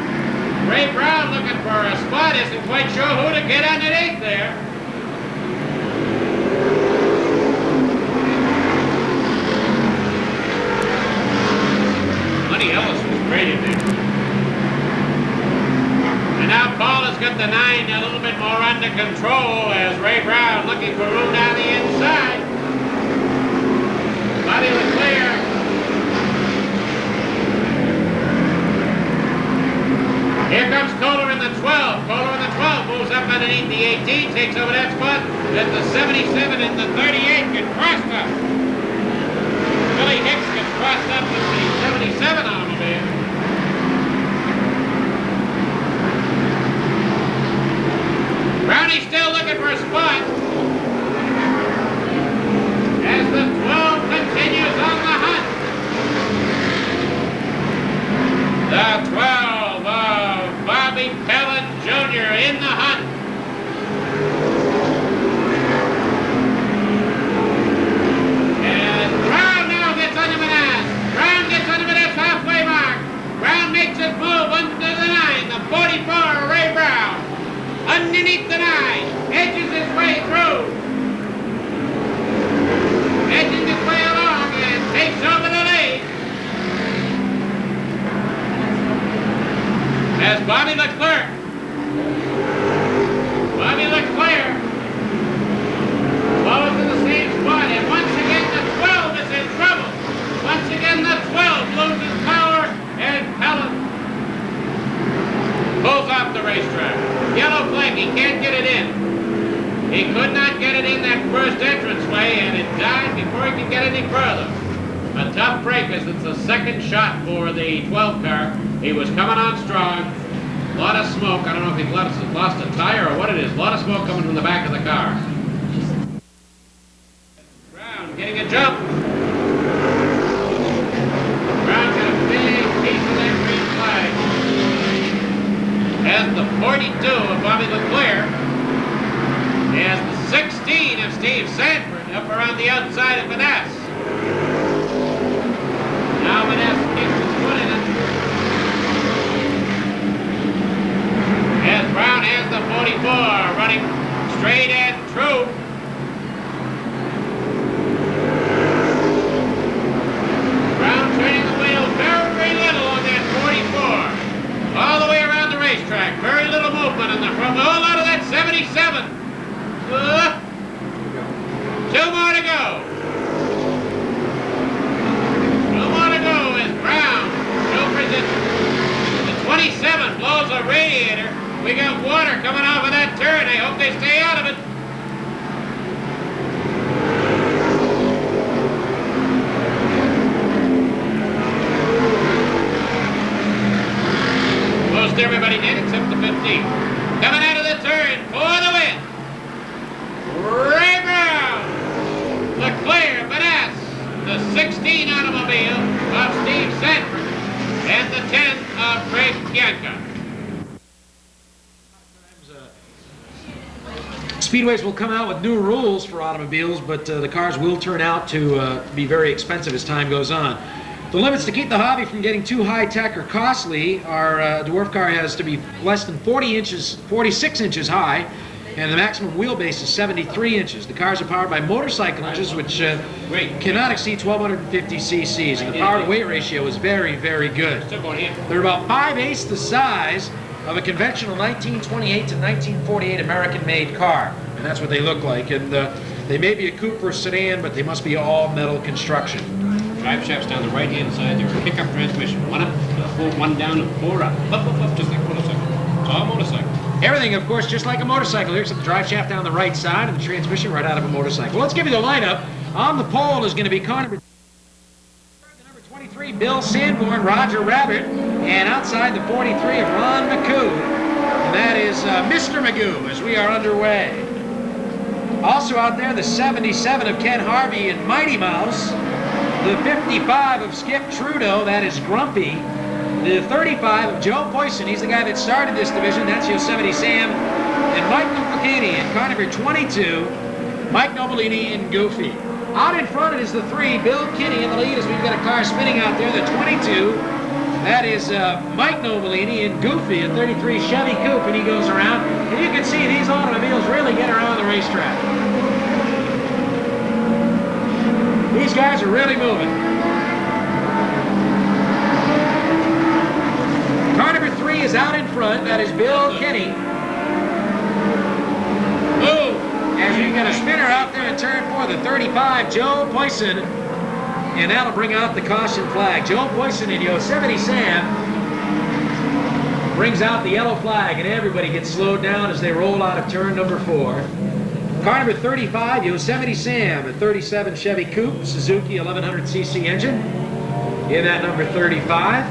Ray Brown looking for a spot, isn't quite sure who to get underneath there. Lenny Ellis was great in there. And now Paul has got the 9 a little bit more under control as Ray Brown looking for room down the inside. Bobby LeClaire underneath the 18, takes over that spot. Then the 77 and the 38 get crossed up. Billy Hicks gets crossed up with the 77 automobile. Brownie's still looking for a spot. As the 12 continues on the hunt. The 12 of Bobby Pellin Jr. in the hunt. And Brown now gets under Manass. Brown gets under Manass halfway mark. Brown makes his move under the 9. The 44 Ray Brown. Underneath the 9. Edges his way through. Edging his way along and takes over the lead. As Bobby Leclerc follows in the same spot, and once again the 12 is in trouble. Once again the 12 loses power, and Pellin pulls off the racetrack. Yellow flag, he can't get it in. He could not get it in that first entranceway, and it died before he could get any further. A tough break as it's the second shot for the 12 car. He was coming on strong. A lot of smoke. I don't know if he's lost a tire or what it is. A lot of smoke coming from the back of the car. Brown getting a jump. Brown got a big piece of that green flag. As the 42 of Bobby Leclerc. As the 16 of Steve Sanford up around the outside of Manass. Now Manass kicks his foot in it. As Brown has the 44, running straight and true. Brown turning the wheel very little on that 44. All the way around the racetrack. Very little movement in the front. A whole lot of that 77. 2 more to go. 2 more to go as Brown maneuvers it. The 27 blows a radiator. We got water coming off of that turn. I hope they stay out of it. Most everybody did except the 15. Coming out of the turn for the win. Ray Brown, Leclerc, Manass, the 16 automobile of Steve Sanford, and the 10 of Craig Bianca. Speedways will come out with new rules for automobiles, but the cars will turn out to be very expensive as time goes on. The limits to keep the hobby from getting too high-tech or costly are dwarf car has to be less than 46 inches high, and the maximum wheelbase is 73 inches. The cars are powered by motorcycle engines, which cannot exceed 1,250 cc's, and the power-to-weight ratio is very, very good. They're about 5/8 the size of a conventional 1928 to 1948 American-made car, and that's what they look like. And they may be a coupe or sedan, but they must be all metal construction. Drive shafts down the right-hand side. There's a pickup transmission. 1 up, 1 down, and 4 up. Up, just like a motorcycle. It's all motorcycle. Everything, of course, just like a motorcycle here, except the drive shaft down the right side and the transmission right out of a motorcycle. Well, let's give you the lineup. On the pole is going to be car number 23, Bill Sanborn, Roger Rabbit, and outside the 43 of Ron McCoo. And that is Mr. Magoo as we are underway. Also out there, the 77 of Ken Harvey and Mighty Mouse. The 55 of Skip Trudeau, that is Grumpy. The 35 of Joe Poisson, he's the guy that started this division, that's Yosemite Sam. And Mike Nobolini in car number 22, Mike Nobolini in Goofy. Out in front it is the 3, Bill Kinney in the lead as we've got a car spinning out there, the 22. That is Mike Nobolini in Goofy, a 33 Chevy Coupe, and he goes around. And you can see these automobiles really get around the racetrack. These guys are really moving. Car number 3 is out in front. That is Bill Kinney. As you got a spinner out there in turn 4, the 35, Joe Poisson. And that'll bring out the caution flag. Joe Poisson and Yosemite Sam. brings out the yellow flag, and everybody gets slowed down as they roll out of turn number 4. Car number 35, Yosemite Sam, a 37 Chevy Coupe, Suzuki 1100cc engine. In that number 35.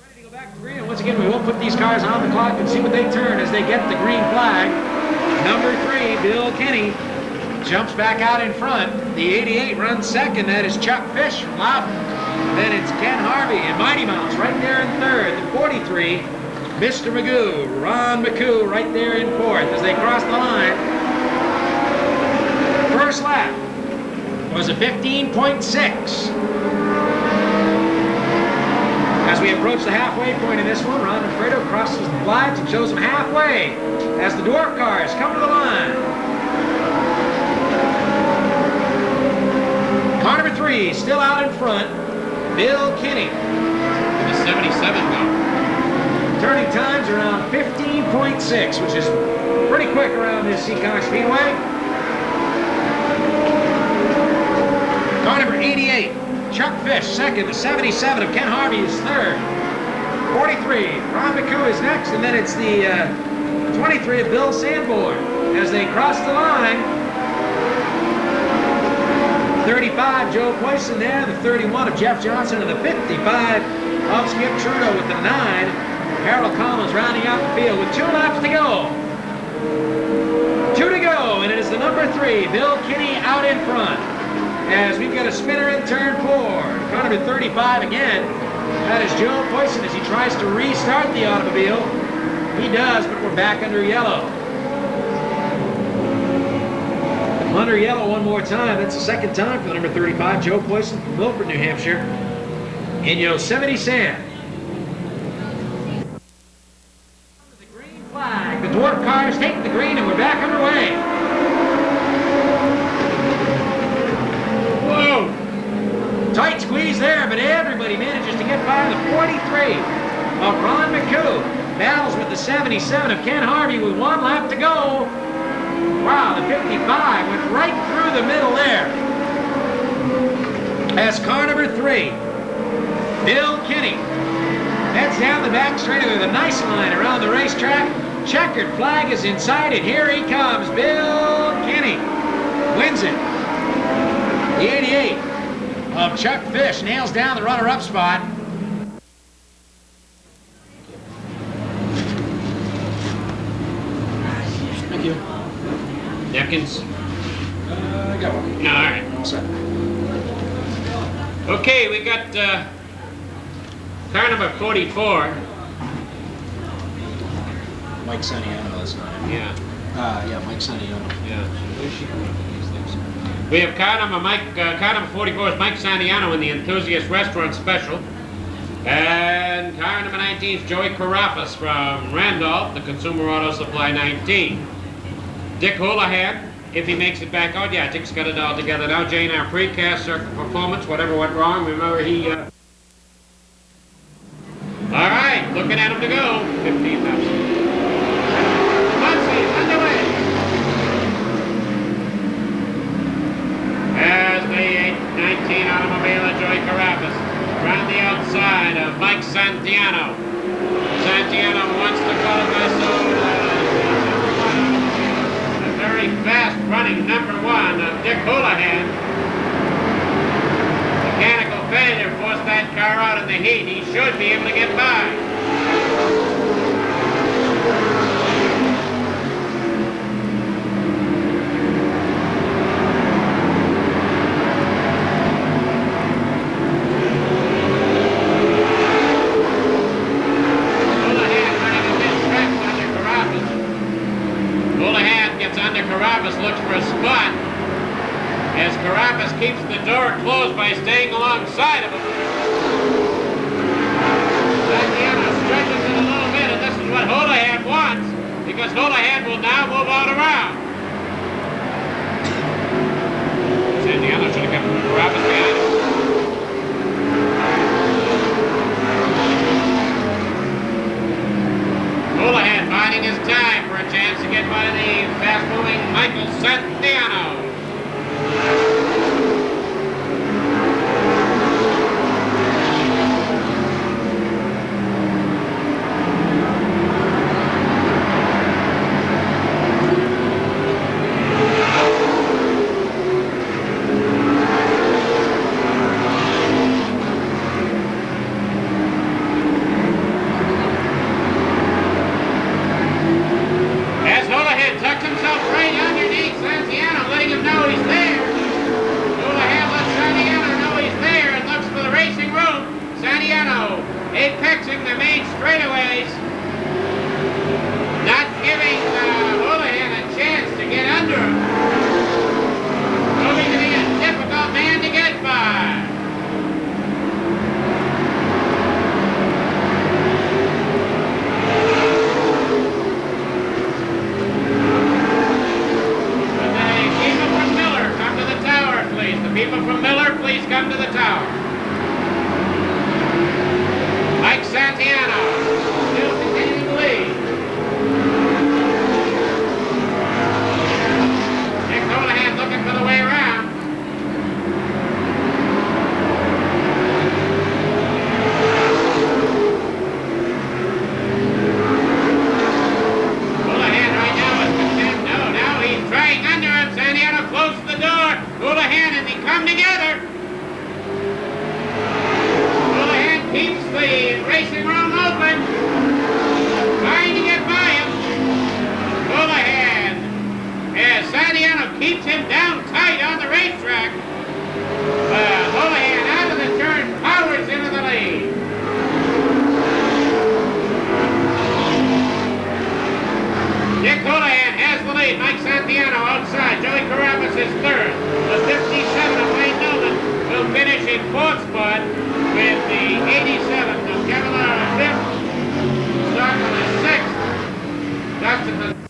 Ready to go back to green, and once again, we will put these cars on the clock and see what they turn as they get the green flag. Number 3, Bill Kinney, jumps back out in front. The 88 runs second. That is Chuck Fish from Loudon. Then it's Ken Harvey and Mighty Mouse right there in third. The 43, Mr. Magoo, Ron McCoo right there in fourth as they cross the line. First lap was a 15.6. As we approach the halfway point in this one, Ron Alfredo crosses the flags and shows them halfway as the Dwarf cars come to the line. Car number 3, still out in front, Bill Kinney. The 77 go. Turning times around 15.6, which is pretty quick around this Seekonk Speedway. Car number 88, Chuck Fish, second. The 77 of Ken Harvey is third. 43, Ron McCoo is next, and then it's the 23 of Bill Sanborn as they cross the line. 35, Joe Poisson there. The 31 of Jeff Johnson, and the 55 of Skip Trudeau with the 9. Harold Collins rounding out the field with 2 laps to go. 2 to go, and it is the number 3, Bill Kinney, out in front. As we've got a spinner in turn 4. Car number 35 again. That is Joe Poisson as he tries to restart the automobile. He does, but we're back under yellow. Under yellow one more time. That's the second time for the number 35, Joe Poisson from Milford, New Hampshire. In Yosemite Sam. The green flag. The Dwarf cars take the green, and we're back underway. Whoa! Tight squeeze there, but everybody manages to get by the 43 of Ron McCoo. Battles with the 77 of Ken Harvey with 1 lap to go. Wow, the 55 went right through the middle there. As car number 3, Bill Kinney, heads down the back straightaway with a nice line around the racetrack. Checkered flag is inside, and here he comes. Bill Kinney wins it. The 88 of Chuck Fish nails down the runner-up spot. Thank you. Napkins? I got one. No, all right. All set. Okay, we got car number 44. Mike Santiano this time. Yeah. Yeah, Mike Santiano. Yeah. We have car number 44 is Mike Santiano in the Enthusiast Restaurant Special. And car number 19 is Joey Carafas from Randolph, the Consumer Auto Supply 19. Dick Houlihan, if he makes it back out, yeah, Dick's got it all together now. Jane, our precast circuit performance, whatever went wrong, remember he, all right, looking at him to go. 15 laps. Consi, underway. As the 19 automobile of Joey Carafas around the outside of Mike Santiano. Santiano wants to qualify, so very fast running number 1 of Dick Houlihan. Mechanical failure forced that car out in the heat. He should be able to get by. Carafas looks for a spot as Carafas keeps the door closed by staying alongside of him. Santiano stretches it a little bit, and this is what Houlihan wants, because Houlihan will now move on around. Santiano should have kept Carafas behind him. Houlihan biding his time for a chance to get by the fast-moving Michael Santiano. apexing the main straightaways, not giving Houlihan a chance to get under him. Proving to be a difficult man to get by. People from Miller, please come to the tower. Mike Santiano, still continuing to lead. Nick Houlihan looking for the way around. Houlihan right now is content. No, now he's trying under him. Santiano closes the door. Houlihan and they come together. Houlihan keeps the racing room open, trying to get by him. Houlihan, as Santiano keeps him down tight on the racetrack. Houlihan out of the turn, powers into the lead. Dick Houlihan has the lead. Mike Santiano outside. Joey Carabas is third. The 57 of Wayne Newman will finish in fourth spot with the 87 of Kevin Lara fifth. Stockton is sixth. Dustin.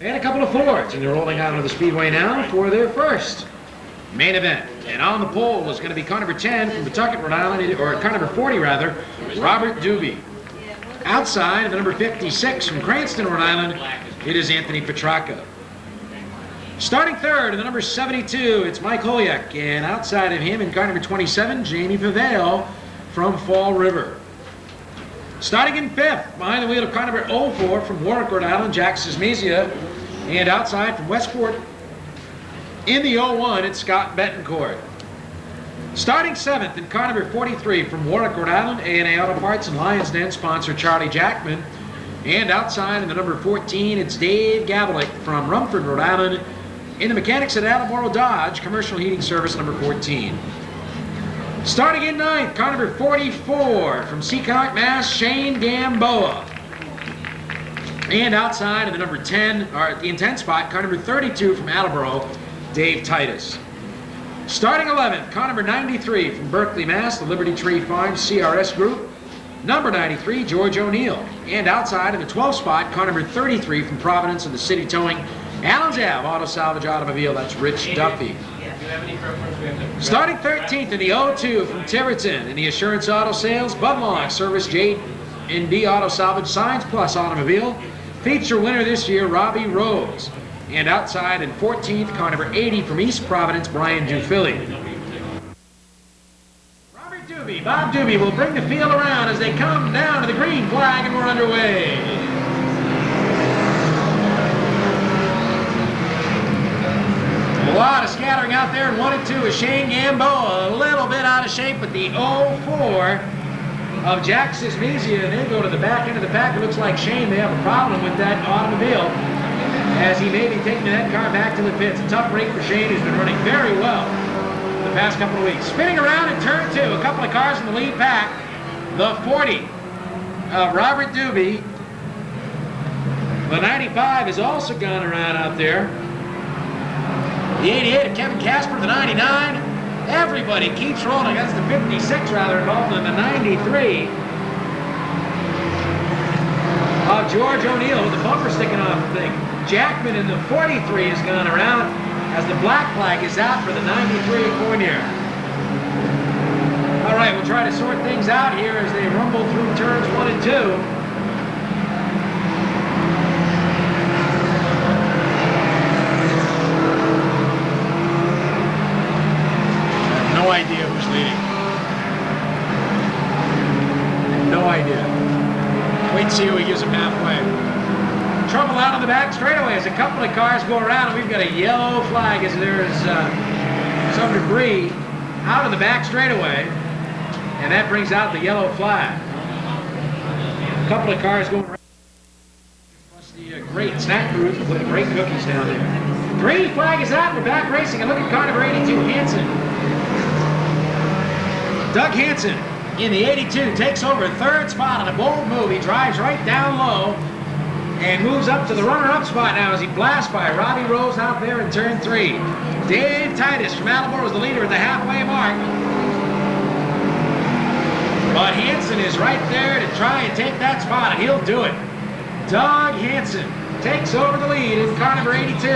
And a couple of Fords, and they're rolling out of the Speedway now for their first main event. And on the pole is going to be car number 10 from Pawtucket, Rhode Island, or car number 40 rather, Robert Doobie. Outside of the number 56 from Cranston, Rhode Island, it is Anthony Petracca. Starting third in the number 72, it's Mike Holyak, and outside of him in car number 27, Jamie Pavale from Fall River. Starting in fifth, behind the wheel of car number 04 from Warwick, Rhode Island, Jack Sismezia, and outside from Westport in the 01, it's Scott Betancourt. Starting seventh in car number 43 from Warwick, Rhode Island, A&A Auto Parts and Lions Den sponsor Charlie Jackman. And outside in the number 14, it's Dave Gabalik from Rumford, Rhode Island, in the mechanics at Attleboro Dodge, commercial heating service number 14. Starting in ninth, car number 44 from Seekonk, Mass, Shane Gamboa. And outside in the number 10, or the in 10 spot, car number 32 from Attleboro, Dave Titus. Starting 11th, car number 93 from Berkeley, Mass, the Liberty Tree Farms CRS Group. Number 93, George O'Neill. And outside in the 12th spot, car number 33 from Providence of the City Towing, Allens Ave Auto Salvage Automobile, that's Rich Duffy. Starting 13th in the 02 from Tiverton in the Assurance Auto Sales, Bud Long Service J&D Auto Salvage Signs Plus Automobile. Feature winner this year, Robbie Rose. And outside in 14th, car number 80 from East Providence, Brian Dufilly. Robert Doobie, Bob Doobie will bring the field around as they come down to the green flag and we're underway. A lot of scattering out there in 1 and 2 is Shane Gamboa, a little bit out of shape with the 04 of Jack Sismezia, and they go to the back end of the pack. It looks like Shane may have a problem with that automobile, as he may be taking that car back to the pits. A tough break for Shane, who's been running very well the past couple of weeks. Spinning around in turn 2, a couple of cars in the lead pack. The 40 of Robert Doobie. The 95 has also gone around out there. The 88 of Kevin Casper, the 99. Everybody keeps rolling. That's the 56 rather involved in the 93 of George O'Neill with the bumper sticking off the thing. Jackman in the 43 has gone around as the black flag is out for the 93 Fournier. All right, we'll try to sort things out here as they rumble through turns 1 and 2. No idea who's leading. No idea. Wait and see who he gives him halfway. Trouble out on the back straightaway as a couple of cars go around, and we've got a yellow flag as there's some debris out of the back straightaway, and that brings out the yellow flag. A couple of cars going around. Plus the great snack crews with the great cookies down there. Green flag is out. We're back racing, and look at car number 82, Hansen. Doug Hansen in the 82 takes over third spot on a bold move. He drives right down low and moves up to the runner-up spot now as he blasts by Robbie Rose out there in turn 3. Dave Titus from Attleboro is the leader at the halfway mark. But Hansen is right there to try and take that spot, and he'll do it. Doug Hansen takes over the lead in car number 82.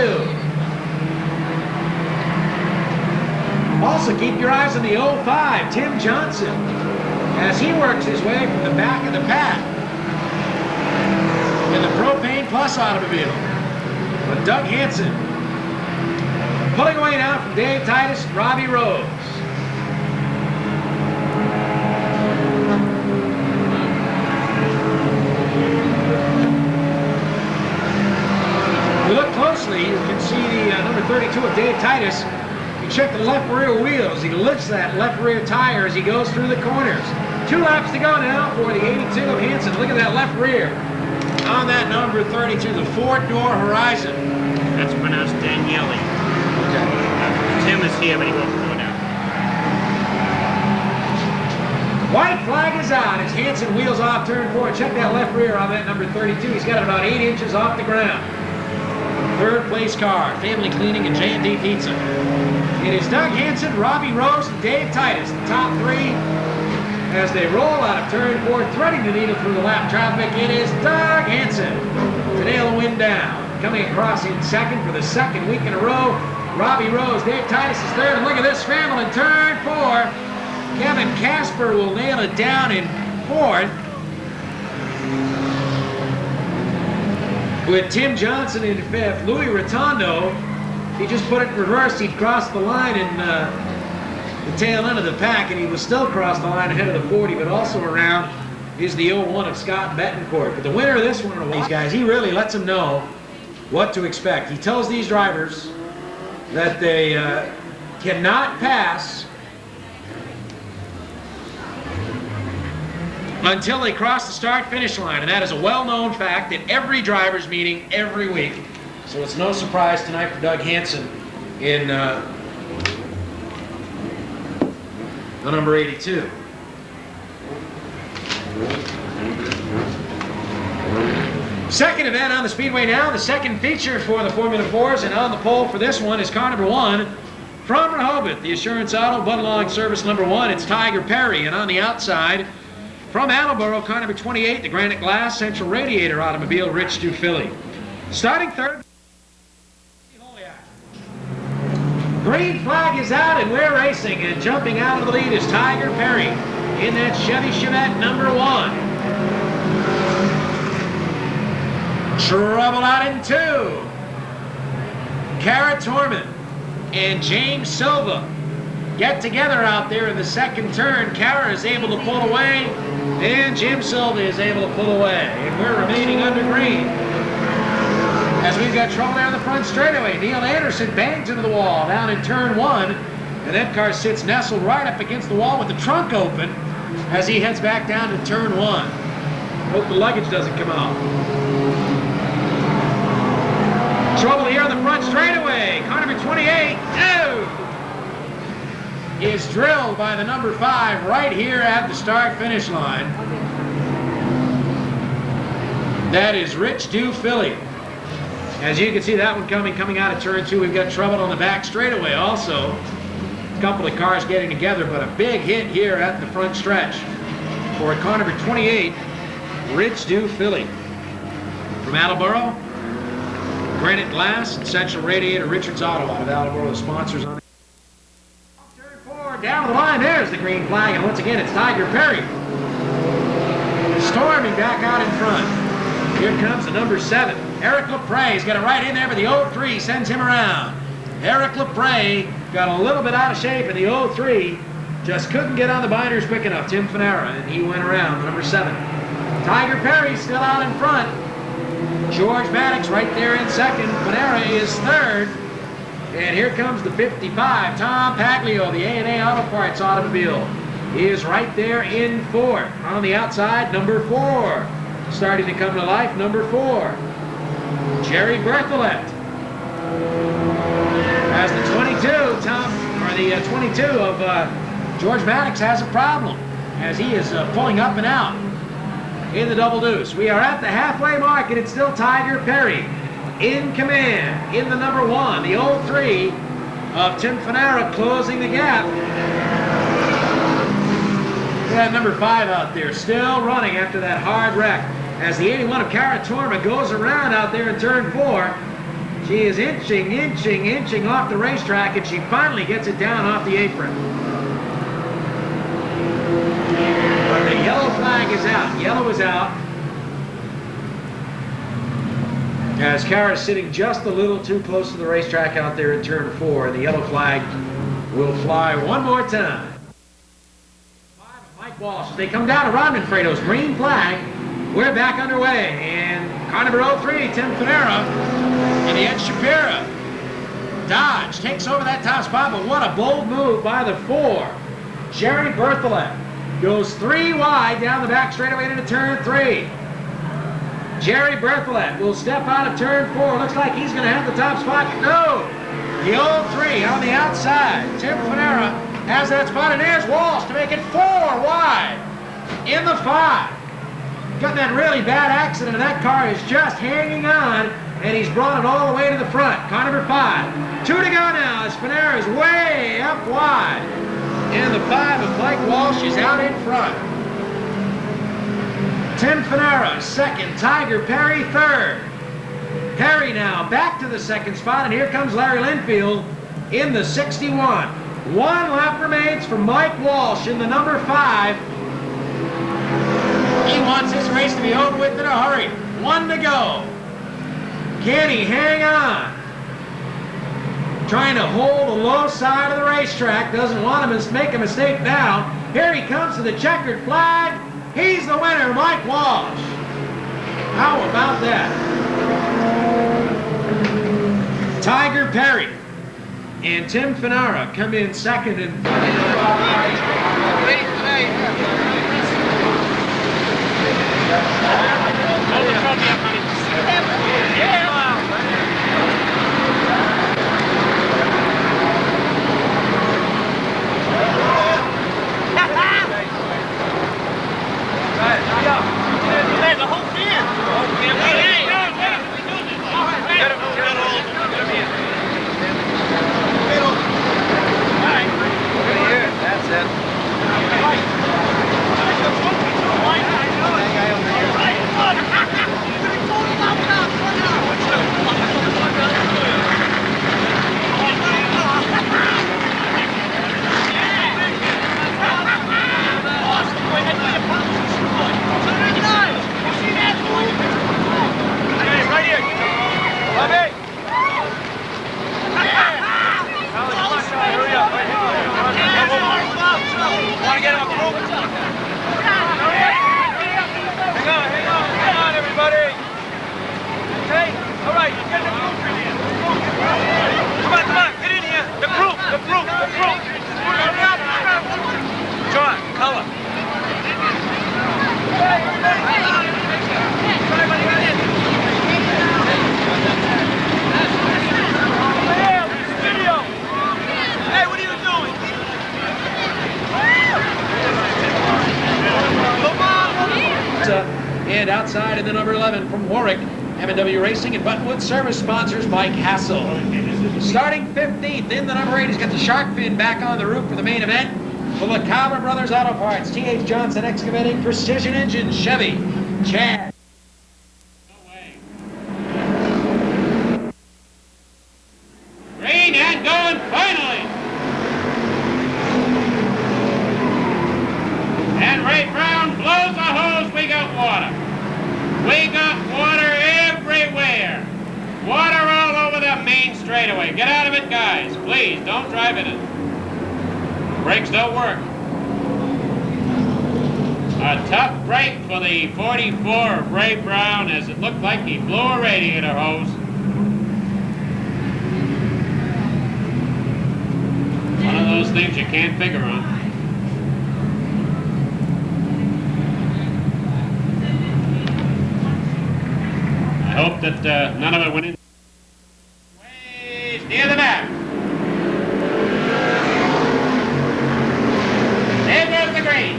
Also, keep your eyes on the 05, Tim Johnson, as he works his way from the back of the pack in the Propane Plus automobile. But Doug Hansen pulling away now from Dave Titus and Robbie Rose. If you look closely, you can see the number 32 of Dave Titus. You check the left rear wheels. He lifts that left rear tire as he goes through the corners. 2 laps to go now for the 82 of Hansen. Look at that left rear on that number 32, the 4-door Horizon. That's pronounced Daniele. Okay. Tim is here, but he won't go down. White flag is out as Hansen wheels off turn 4. Check that left rear on that number 32. He's got it about 8 inches off the ground. Third place car, Family Cleaning and J&D Pizza. It is Doug Hansen, Robbie Rose, and Dave Titus, the top 3, as they roll out of turn 4, threading the needle through the lap traffic. It is Doug Hansen to nail the win down. Coming across in second for the second week in a row, Robbie Rose. Dave Titus is third, and look at this scramble in turn 4. Kevin Casper will nail it down in 4th. With Tim Johnson in 5th. Louis Rotondo, he just put it in reverse. He'd crossed the line in the tail end of the pack, and he was still across the line ahead of the 40, but also around is the 01 of Scott Betancourt. But the winner of this one, these guys, he really lets them know what to expect. He tells these drivers that they cannot pass until they cross the start-finish line, and that is a well-known fact at every driver's meeting every week. So it's no surprise tonight for Doug Hansen in the number 82. Second event on the Speedway now, the second feature for the Formula 4s, and on the pole for this one is car number 1 from Rehoboth, the Assurance Auto Bud-Along Service number 1. It's Tiger Perry, and on the outside, from Attleboro, car number 28, the Granite Glass Central Radiator automobile, Rich Dufilli. Starting third, green flag is out and we're racing, and jumping out of the lead is Tiger Perry in that Chevy Chevette number 1. Trouble out in 2. Kara Torman and James Silva get together out there in the second turn. Kara is able to pull away, and Jim Silva is able to pull away. And we're remaining under green, as we've got trouble there in the front straightaway. Neil Anderson bangs into the wall down in turn 1, and that car sits nestled right up against the wall with the trunk open as he heads back down to turn 1. Hope the luggage doesn't come out. Trouble here on the front straightaway. Car number 28, is drilled by the number 5 right here at the start-finish line. That is Rich Dufilli. As you can see, that one coming out of turn 2. We've got trouble on the back straightaway also. A couple of cars getting together, but a big hit here at the front stretch for car number 28, Rich Dufilli. From Attleboro, Granite Glass and Central Radiator, Richards Auto out of Attleboro, the sponsors on it. Turn 4, down the line, there's the green flag, and once again it's Tiger Perry storming back out in front. Here comes the number 7. Eric LaPre. He's got it right in there, but the 03 sends him around. Eric LaPre got a little bit out of shape in the 03. Just couldn't get on the binders quick enough. Tim Fanera, and he went around, the number 7. Tiger Perry still out in front. George Maddox right there in second. Fanera is third. And here comes the 55, Tom Paglio, the A&A Auto Parts automobile. He is right there in 4th. On the outside, number 4. Starting to come to life, number 4. Jerry Bertholet. As the 22, the 22 of George Maddox has a problem. as he is pulling up and out in the double deuce. We are at the halfway mark, and it's still Tiger Perry in command in the number 1. The 03 of Tim Fanera closing the gap. We got number 5 out there still running after that hard wreck as the 81 of Cara Torma goes around out there in turn 4. She is inching off the racetrack, and she finally gets it down off the apron. But the yellow flag is out. Yellow is out. As Kara's sitting just a little too close to the racetrack out there in turn 4, and the yellow flag will fly one more time. Mike Walsh, as they come down to Rodman Fredo's green flag, we're back underway, and car number 03, Tim Fanera, and the Ed Shapira. Dodge takes over that top spot, but what a bold move by the 4. Jerry Bertholet goes 3 wide down the back straightaway into turn 3. Jerry Bertholet will step out of turn 4. Looks like he's going to have the top spot. No! The 03 on the outside. Tim Fanera has that spot, and there's Walsh to make it 4 wide in the 5. Got that really bad accident, and that car is just hanging on, and he's brought it all the way to the front. Car number 5. 2 to go now as Fanera is way up wide. And the 5 of Mike Walsh is out in front. Tim Fanera, 2nd. Tiger Perry, 3rd. Perry now back to the 2nd spot, and here comes Larry Linfield in the 61. 1 lap remains for Mike Walsh in the number 5. He wants his race to be over with in a hurry. 1 to go. Can he hang on? Trying to hold the low side of the racetrack. Doesn't want to make a mistake now. Here he comes to the checkered flag. He's the winner, Mike Walsh. How about that? Tiger Perry and Tim Fanera come in 2nd and 11 from Warwick, M&W Racing and Buttonwood Service sponsors Mike Hassel. Starting 15th in the number 8, he's got the shark fin back on the roof for the main event. For the Cabra Brothers Auto Parts, T.H. Johnson Excavating, Precision Engines, Chevy, Chad. Green and going finally. And Ray Brown blows the hose. We got water. We got water everywhere. Water all over the main straightaway. Get out of it, guys. Please, don't drive in it. Brakes don't work. A tough break for the 44 of Ray Brown, as it looked like he blew a radiator hose. One of those things you can't figure on. I hope that none of it went in. Ways near the back. There goes the green.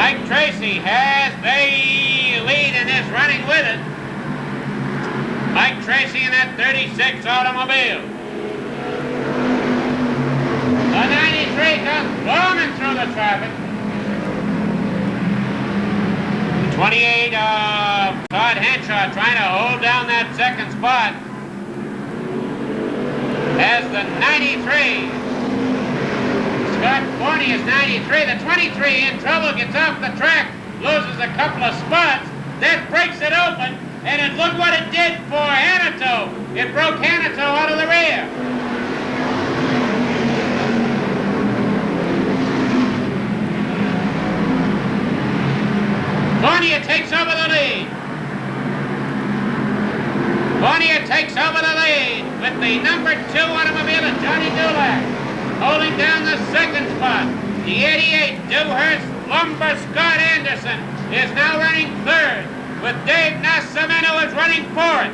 Mike Tracy has the lead and is running with it. Mike Tracy in that 36 automobile. The 93 comes booming through the traffic. 28 Todd Henshaw trying to hold down that second spot. As the 93. Scott Forney is 93. The 23 in trouble, gets off the track, loses a couple of spots. That breaks it open, and look what it did for Hanato. It broke Hanato out of the rear. Fournier takes over the lead. Fournier takes over the lead with the number 2 automobile of Johnny Dulac, holding down the second spot. The 88 Dewhurst Lumber Scott Anderson is now running third, with Dave Nascimento is running fourth.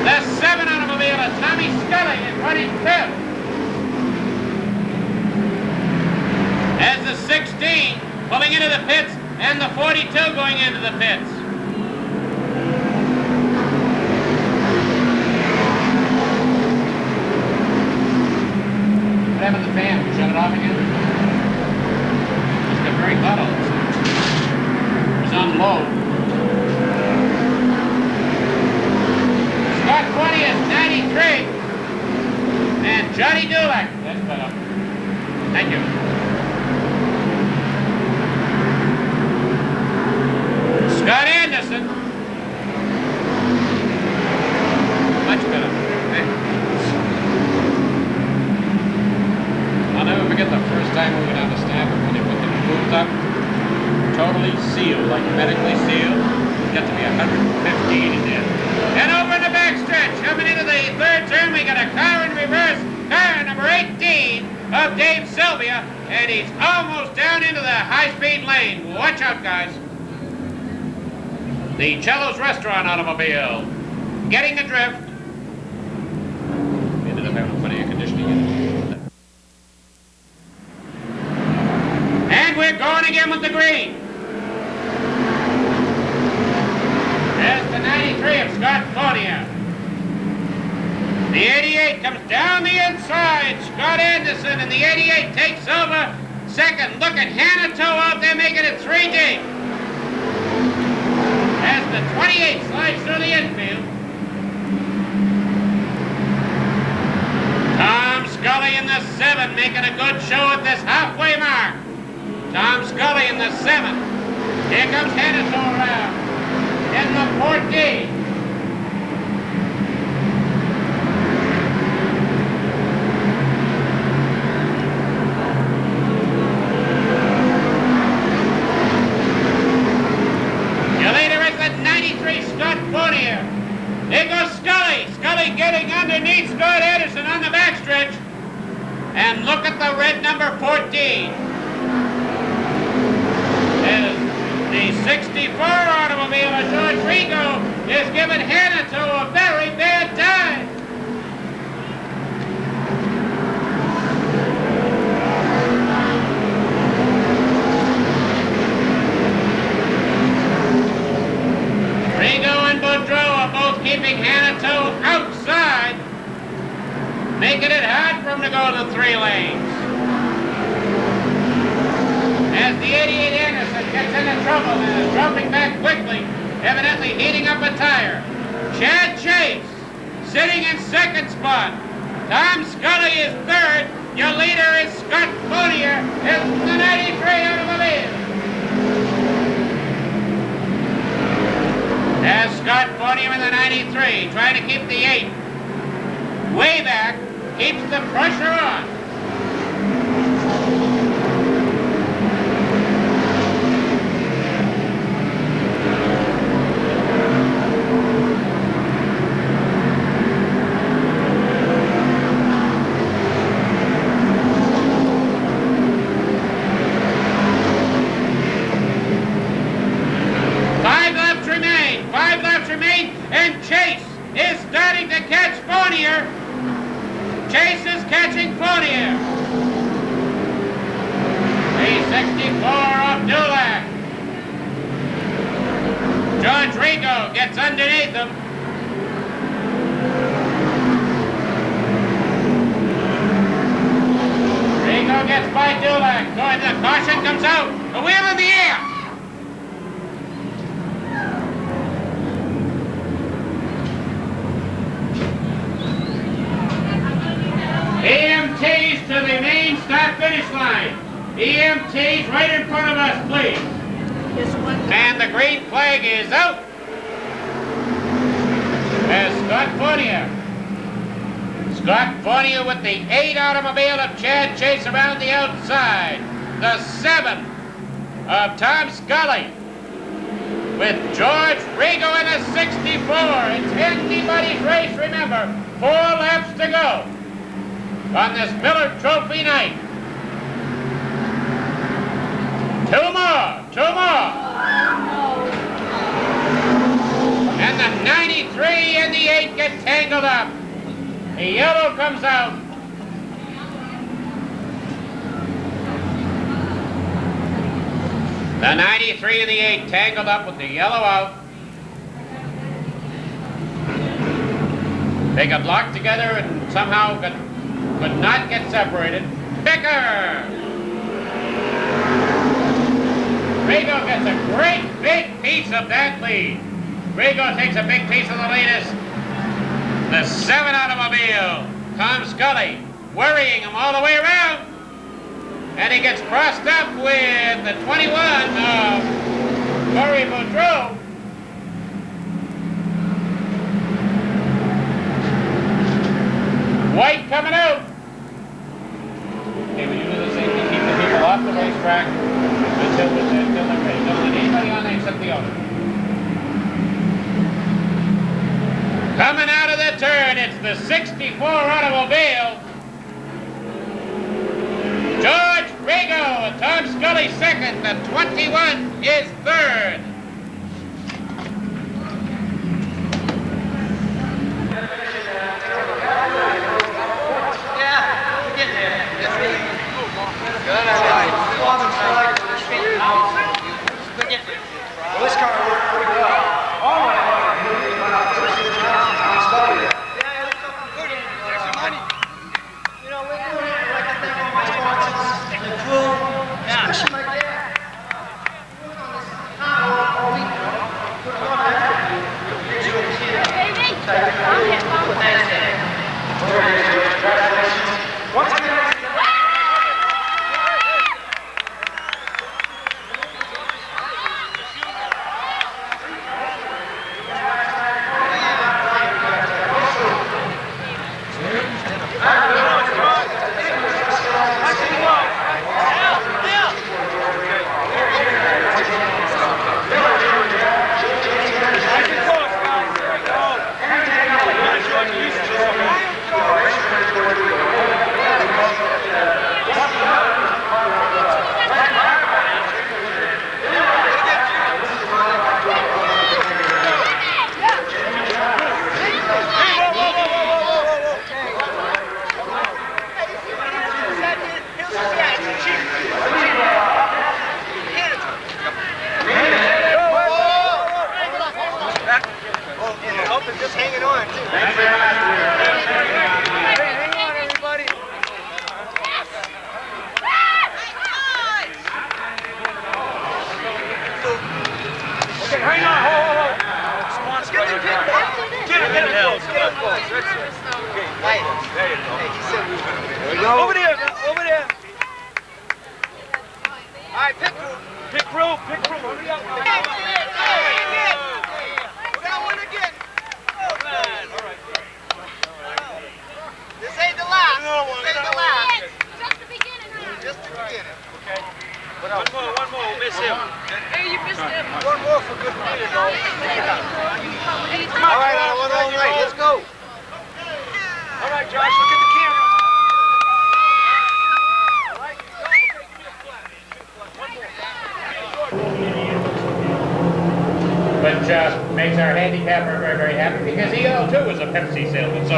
The 7 automobile of Tommy Scully is running fifth. As the 16 pulling into the pits, and the 42 going into the pits. What happened to the fan? Shut it off again? It's got very hot all of a sudden. It's on low. Scott Forney is 93. And Johnny Dulac. That's better. Thank you. Scott Anderson. Much better. Okay. I'll never forget the first time we went down to Stanford when they put the booth up. Totally sealed, like medically sealed. It got to be 115 in there. And over in the backstretch, coming into the third turn, we got a car in reverse. Car number 18 of Dave Sylvia. And he's almost down into the high-speed lane. Watch out, guys. The Cello's Restaurant automobile getting adrift. We ended up having plenty of conditioning in it. And we're going again with the green. There's the 93 of Scott Fornier. The 88 comes down the inside. Scott Anderson, and the 88 takes over second. Look at Hanato out there making it 3 deep. As the 28 slides through the infield. Tom Scully in the 7 making a good show at this halfway mark. Tom Scully in the 7. Here comes Hanato around in the 14. There goes Scully. Scully getting underneath Scott Anderson on the backstretch. And look at the red number 14. As the 64 automobile of George Rigo is giving Hanato a very bad time. Rigo and Boudreau are both keeping Hanato outside, making it hard for him to go to 3 lanes. As the 88 Anderson gets into trouble and is dropping back quickly, evidently heating up a tire. Chad Chase sitting in second spot. Tom Scully is third. Your leader is Scott Fornier in the 93 automobile. As Scott Fornier in the 93, trying to keep the 8 way back, keeps the pressure on. And Chase is starting to catch Fornier. Chase is catching Fornier. of Dulac. George Rigo gets underneath him. Rigo gets by Dulac. Going, the caution comes out. The wheel in the air. EMTs to the main start-finish line. EMTs right in front of us, please. And the green flag is out. As Scott Fournier with the 8 automobile of Chad Chase around the outside. The 7 of Tom Scully. With George Rigo in the 64. It's anybody's race, remember. 4 laps to go on this Miller Trophy night. 2 more. And the 93 and the 8 get tangled up. The yellow comes out. The 93 and the 8 tangled up with the yellow out. They got locked together and somehow could not get separated. Bicker! Rigo gets a great big piece of that lead. Rigo takes a big piece of the lead. The 7 automobile, Tom Scully, worrying him all the way around. And he gets crossed up with the 21 of Murray Boudreau. White coming out. Okay, when you do the same thing, keep the people off the racetrack until they're ready. Don't let anybody on there except the owner. Coming out of the turn, it's the 64 automobile. George Rigo, Tom Scully second, the 21 is third. Well, this car worked pretty well. All right. You know, we're doing it like I think all my sponsors and crew, especially like that. Work on this all week. Put a lot of effort into it here. Congratulations. Once again, just hanging on, too. Thanks very much. Hey, hang on, everybody. Okay, hang on. Hold. Get him. Okay, right. There you go. Hey, he said we were. Over there. All right, pit crew. Hurry up. We got one again. This ain't the last. Just the beginning. Okay. One more. We'll miss him. Hey, you missed him. One more for good measure, though. All right, let's go. All right, Josh, look at the camera. All right, go. Okay, give me the flag. One more. Which makes our handicapper very, very happy because he, too, is a Pepsi salesman. So,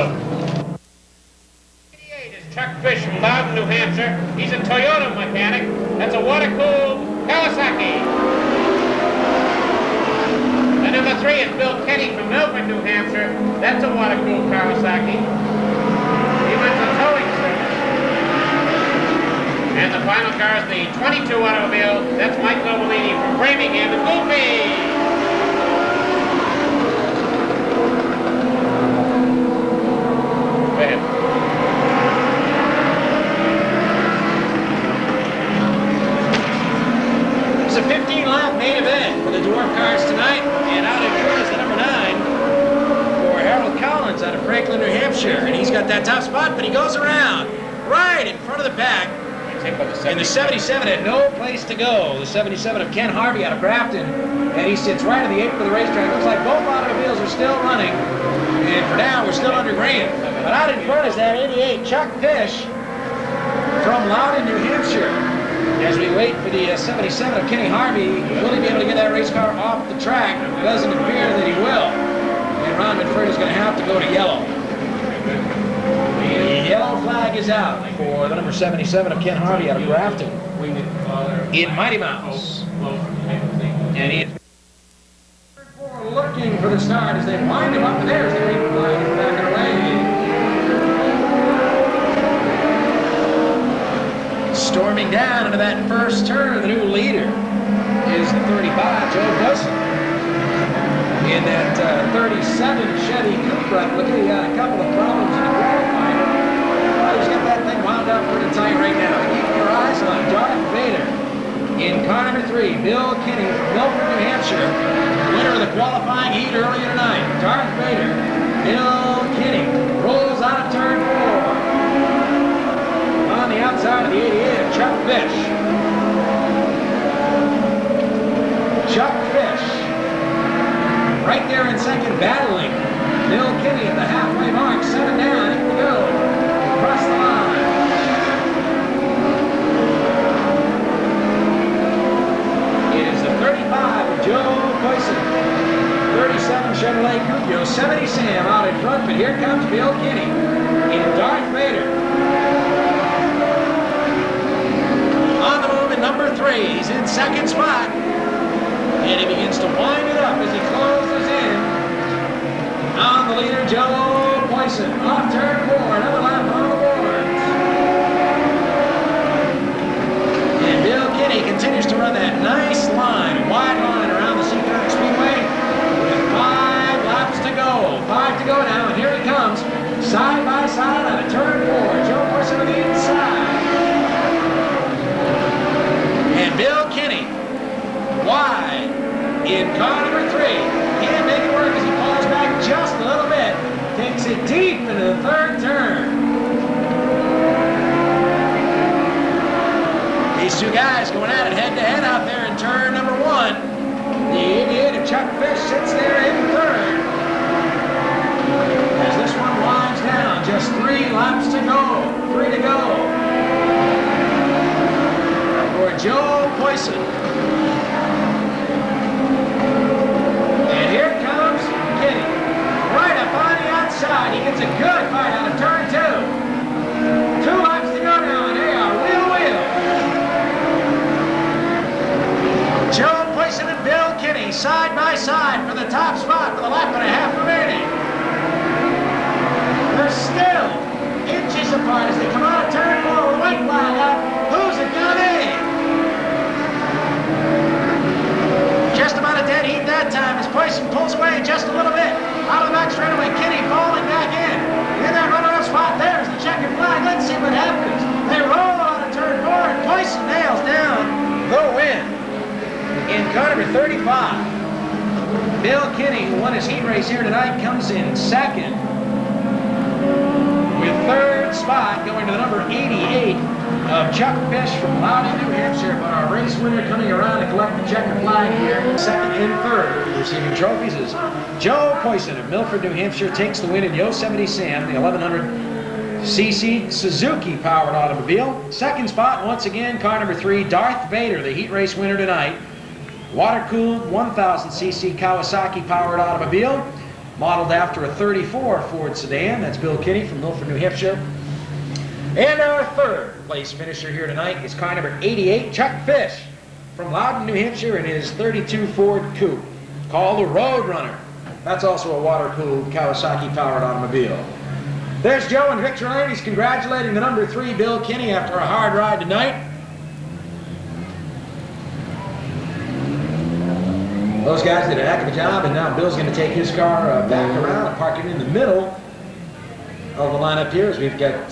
88 is Chuck Fish from Loudon, New Hampshire. He's a Toyota mechanic. That's a water-cooled Kawasaki. The number 3 is Bill Kenny from Milford, New Hampshire. That's a water-cooled Kawasaki. He went to towing service. And the final car is the 22 automobile. That's Mike Novelini from Framingham and Goofy. Go ahead. It's a 15-lap main event for the Dwarf cars tonight, and out in front is the number 9 for Harold Collins out of Franklin, New Hampshire, and he's got that top spot, but he goes around right in front of the pack. And the 77 had no place to go. The 77 of Ken Harvey out of Grafton, and he sits right in the apron of the racetrack. Looks like both automobiles are still running, and for now we're still under green. But out in front is that 88 Chuck Fish from Loudon, New Hampshire. As we wait for the 77 of Kenny Harvey, will he be able to get that race car off the track? It doesn't appear that he will. And Ron McFord is going to have to go to yellow. The yellow flag is out for the number 77 of Ken Harvey out of Grafton in Mighty Mouse. And he is looking for the start as they wind him up, and there's the green flag back and away. Storming down into that first turn, the new leader is the 35, Joe Wilson. In that 37 Chevy Coupe replica, he had a couple of problems in the qualifying. He's got that thing wound up pretty tight right now. Keep your eyes on Darth Vader. In car number 3, Bill Kinney from Milford, New Hampshire, winner of the qualifying heat earlier tonight. Darth Vader, Bill Kinney, rolls out of turn 4. On the outside of the 88 of Chuck Fish. Chuck Fish, right there in second, battling Bill Kinney at the halfway mark. 7 down, here we go. Across the line. It is the 35 of Joe Poison. 37 Chevrolet Coupe, Yosemite Sam out in front, but here comes Bill Kinney in Darth Vader. On the move in number 3, he's in second spot. And he begins to wind it up as he closes in on the leader, Joe Poison. Off turn 4, another lap on the boards. And Bill Kinney continues to run that nice line, wide line around the Seekonk Speedway with 5 laps to go. 5 to go now, and here he comes, side by side on a turn 4. Joe Poison on the inside. And Bill Kinney, wide in car number 3. Can't make it work as he falls back just a little bit. Takes it deep into the third turn. These two guys going at it head-to-head out there in turn number 1. The 88 of Chuck Fish sits there in third. As this one winds down, just 3 laps to go. 3 to go. For Joe Poison. Here comes Kinney. Right up on the outside. He gets a good fight out of turn 2. 2 laps to go now, and they are wheel. Joe Poison and Bill Kinney side by side for the top spot with a lap and a half remaining. They're still inches apart as they come out of turn 4 with a white flag out. Who's it gonna be? Just about a dead heat that time as Poison pulls away just a little bit. Out of the back straightaway, Kinney falling back in. In that runner-up spot, there's the checkered flag. Let's see what happens. They roll out of turn 4 and Poison nails down the win. In car number 35, Bill Kinney, who won his heat race here tonight, comes in second. With third spot going to the number 88 of Chuck Fish from Loudon, New Hampshire. But our race winner coming around to collect the checkered flag here, second and third, receiving trophies is Joe Poison of Milford, New Hampshire, takes the win in Yosemite Sam, the 1100cc Suzuki-powered automobile. Second spot, once again, car number 3, Darth Vader, the heat race winner tonight. Water-cooled 1000cc Kawasaki-powered automobile, modeled after a 34 Ford sedan. That's Bill Kinney from Milford, New Hampshire. And our third place finisher here tonight is car number 88, Chuck Fish from Loudon, New Hampshire in his 32 Ford Coupe called the Roadrunner. That's also a water-cooled Kawasaki-powered automobile. There's Joe in Victory Lane. He's congratulating the number 3 Bill Kinney after a hard ride tonight. Those guys did a heck of a job, and now Bill's going to take his car back around and park it in the middle of the lineup here as we've got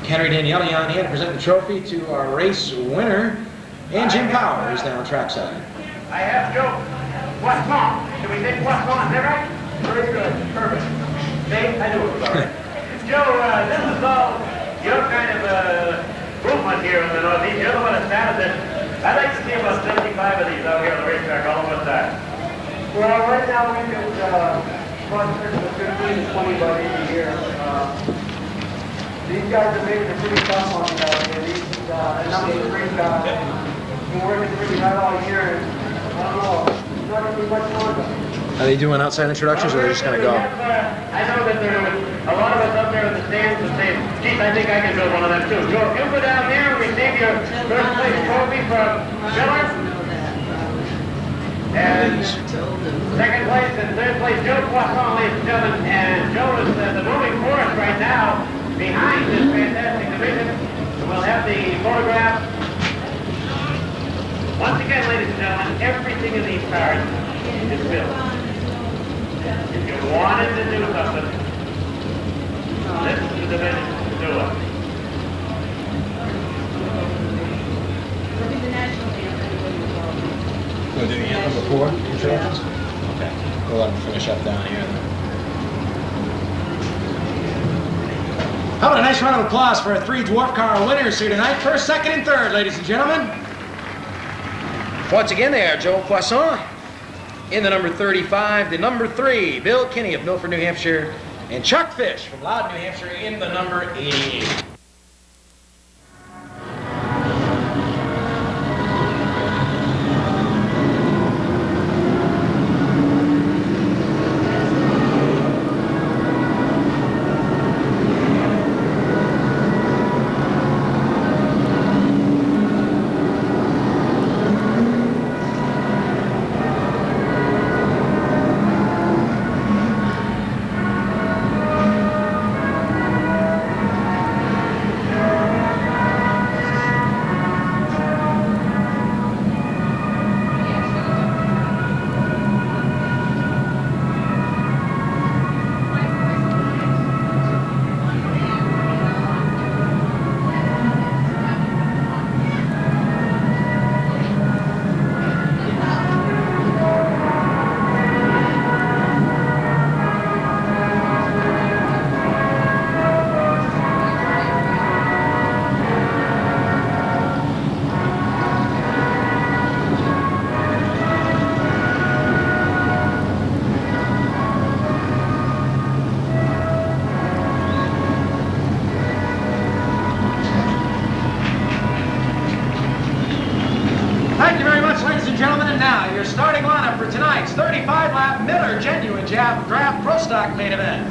Henry Daniele on here to present the trophy to our race winner, and Jim Power, who's down trackside. I have Joe. Poisson. Should we say Poisson? Is that right? Very good. Perfect. See? I knew it was all right. Joe, this is all your kind of movement here in the Northeast. You're the one that started this. I'd like to see about 75 of these out here on the racetrack all over the time. Well, right now we do sponsors of 15 to 20 by a year. These guys are making it pretty tough on me out here. These number 3 guys been working pretty hard all year. I don't know. It's not going to be much longer. Are they doing outside introductions, or are they just going to go? I know that there are a lot of us up there in the stands that say, geez, I think I can build one of them too. Joe, if you go down there and receive your first place trophy from Miller, and second place and third place, Joe Poisson, ladies and gentlemen, and Joe is the moving force right now behind this fantastic division. And we'll have the photograph. Once again, ladies and gentlemen, everything in these cars is built. If you wanted to do something, this is the division to do it. We'll do the anthem before introductions? Okay. We'll let them finish up down here. How about a nice round of applause for our 3 Dwarf car winners here tonight. First, second, and third, ladies and gentlemen. Once again, they are Joe Poisson in the number 35, the number 3, Bill Kinney of Milford, New Hampshire, and Chuck Fish from Loudon, New Hampshire in the number 88. Thank you very much, ladies and gentlemen. And now, your starting lineup for tonight's 35-lap Miller Genuine Draft Pro Stock main event.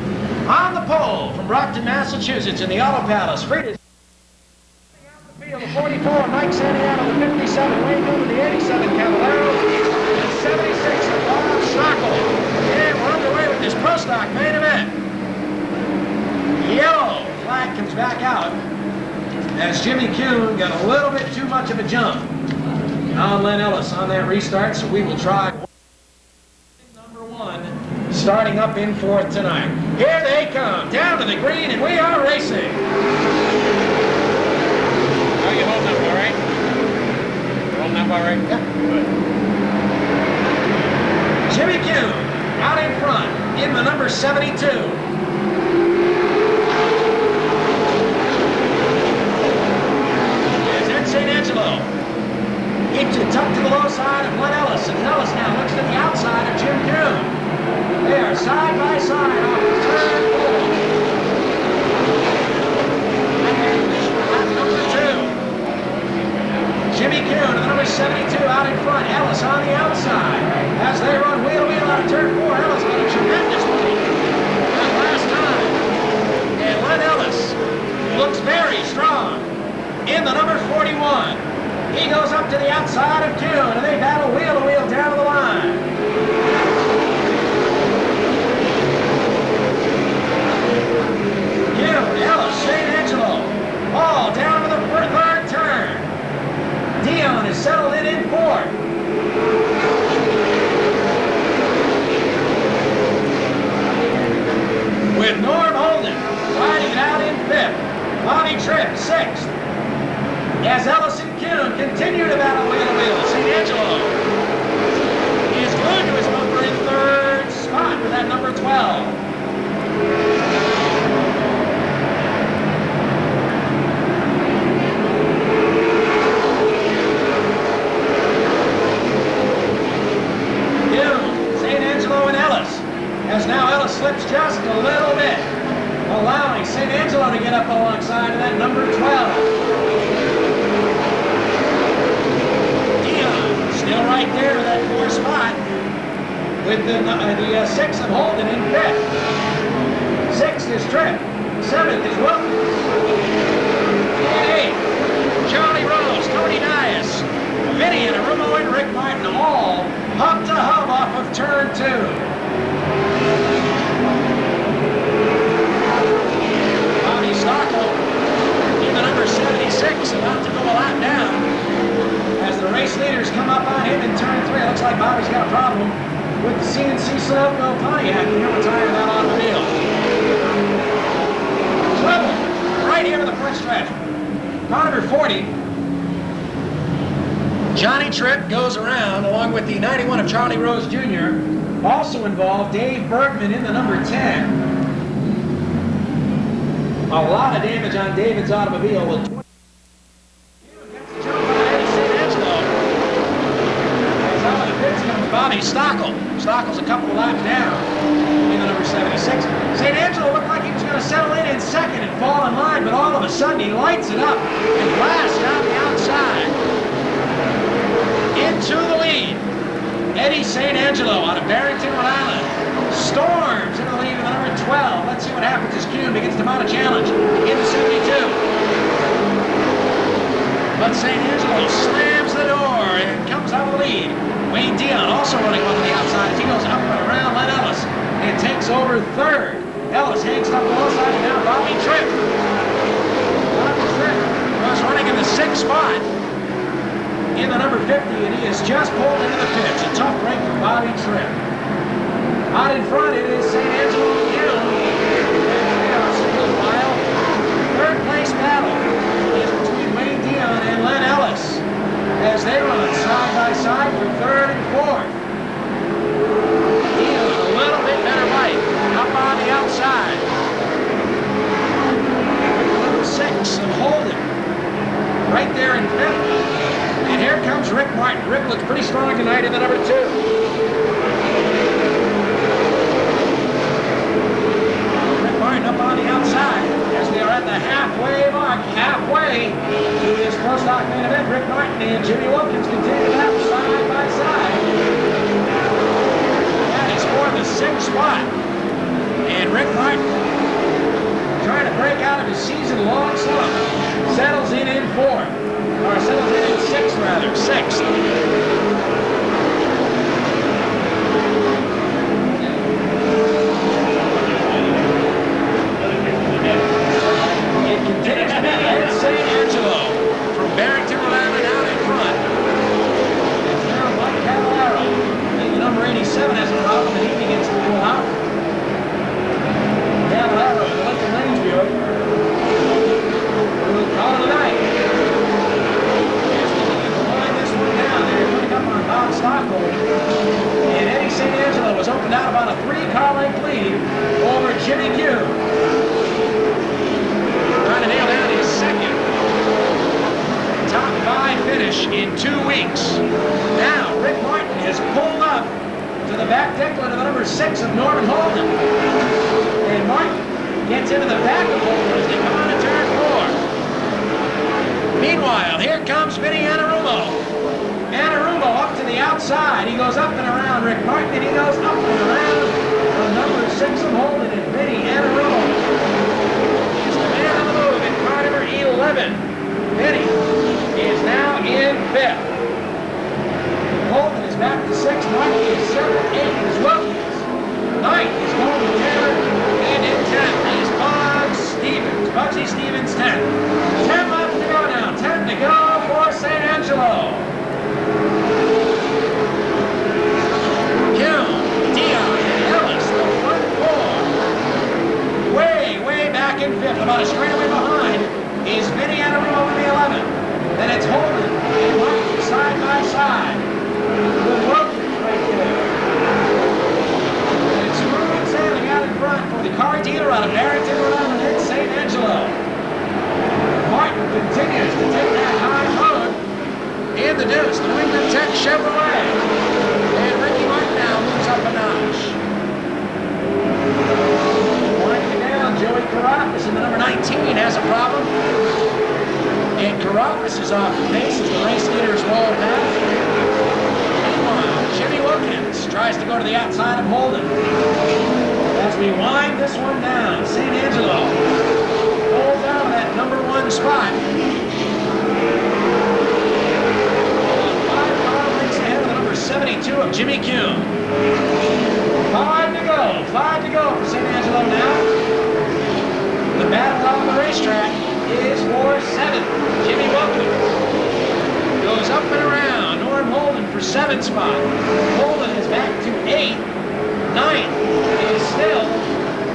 On the pole from Brockton, Massachusetts, in the Auto Palace, Frida's the field, the 44, Mike Santiago, the 57, Wayne Newman, the 87, Cavallero, the 76, Bob Schockel. And we're underway with this Pro Stock main event. Yellow flag comes back out as Jimmy Kuhn got a little bit too much of a jump on Len Ellis on that restart, so we will try number 1 starting up in 4th tonight. Here they come, down to the green, and we are racing. Are you holding up all right? Holding up all right? Yeah. Good. Jimmy Kuhn out in front in the number 72. Here's Ed St. Angelo. Tucked to the low side of Len Ellis, and Ellis now looks to the outside of Jim Kuhn. They are side by side off the turn 4. Lap number 2. Jimmy Kuhn, the number 72, out in front. Ellis on the outside. As they run wheel to wheel out of turn 4, Ellis got a tremendous lead that last time. And Len Ellis looks very strong in the number 41. He goes up to the outside of Kuhn, and they battle wheel to wheel down to the line. Kuhn, Ellis, St. Angelo, all down to the third turn. Dion is settled in fourth. With Norm Holden riding it out in fifth. Bobby Tripp, sixth. As Ellis and Kuhn continue to battle wheel to wheel. St. Angelo is glued to his bumper in third spot with that number 12. Kuhn, St. Angelo, and Ellis. As now Ellis slips just a little bit, allowing St. Angelo to get up alongside of that number 12. Still right there with that fourth spot, with the sixth of Holden in fifth. Sixth is Tripp. Seventh is Wilkins. And eighth, Charlie Rose, Tony Dias, Vinny and Arumo and Rick Martin, all hub to hub off of turn 2. Bobby Stockel in the number 76, about to go a lap down. As the race leaders come up on him in turn 3, it looks like Bobby's got a problem with the CNC Sunoco Pontiac. He'll retire that automobile. Trouble right here to the front stretch. Car number 40. Johnny Tripp goes around along with the 91 of Charlie Rose Jr. Also involved Dave Bergman in the number 10. A lot of damage on David's automobile. Bobby Stockel. Stockel's a couple of laps down in the number 76. St. Angelo looked like he was going to settle in second and fall in line, but all of a sudden he lights it up and blasts down the outside into the lead. Eddie St. Angelo out of Barrington, Rhode Island, storms into the lead with the number 12. Let's see what happens as Kuhn begins to mount a challenge into 72. But St. Angelo slams the door and comes out of the lead. Wayne Dion also running on the outside as he goes up and around Len Ellis and takes over third. Ellis hangs up the low side and now Bobby Tripp. Bobby Tripp was running in the 6th spot in the number 50, and he has just pulled into the pits. A tough break for Bobby Tripp. Out in front it is St. Angelo and Kuhn. Single file. Third place battle is between Wayne Dion and Len Ellis as they run side by side for third and fourth. Dion a little bit better bite up on the outside. Number 6 of Holden right there in fifth. And here comes Rick Martin. Rick looks pretty strong tonight in the number 2. Rick Martin up on the outside as we are at the halfway mark, halfway to this Pro Stock main event. Rick Martin and Jimmy Wilkins continue to battle side by side. That is for the 6th spot. And Rick Martin, trying to break out of his season-long slump, settles in 4th. Or settles in 6th, rather. 6th. It continues to be Ed St. Angelo from Barrington, Rhode Island out in front. It's now Mike Cavallaro. And the number 87 has a problem and he begins to pull out. Cavallaro with the Lincoln Range Buick. We'll call it a night. Up on Bob Stockel, and Eddie St. Angelo was opened out about a 3-car length lead over Jimmy Kuhn. Trying to nail down his second top 5 finish in 2 weeks. Now Rick Martin has pulled up to the back decklet of the number 6 of Norman Holden, and Martin gets into the back of Holden as they come on to turn 4. Meanwhile, here comes Vinny Anarumo. Anarumo up to the outside. He goes up and around Rick Martin, and he goes up and around the number 6 of Holden, and Vinny Anarumo is the man on the move in car number 11. Vinny is now in in 5th. Holden is back to 6th. Martin is 7th. 8th is Wilkins. 9th is Golden Taylor. And in 10th is Bugs Stevens. Bugsy Stevens 10th. 10 laps to go now. 10 to go for St. Angelo. Kiln, Dion, and Ellis, the front 4. Way back in 5th, about a straightaway behind, is Vinny Anarumo in the 11th. Then it's Holden and Martin side by side. With Wilkins right there. And it's smooth sailing out in front for the car dealer out of Barrington, Rhode Island in St. Angelo. Martin continues to take that high road in the deuce. New England Tech Chevrolet. And Ricky Martin now moves up a notch. Winding down, Joey Carafas in the number 19 has a problem. And Carafas is off the pace as the race leaders roll past. Meanwhile, Jimmy Wilkins tries to go to the outside of Holden. As we wind this one down, St. Angelo pulls out of that number 1 spot. 5 lengths ahead of the number 72 of Jimmy Kuhn. 5 to go for St. Angelo now. The battle on the racetrack is for 7th. Jimmy Wilkins goes up and around. Norm Holden for 7th spot. Holden is back to 8th. 9th is still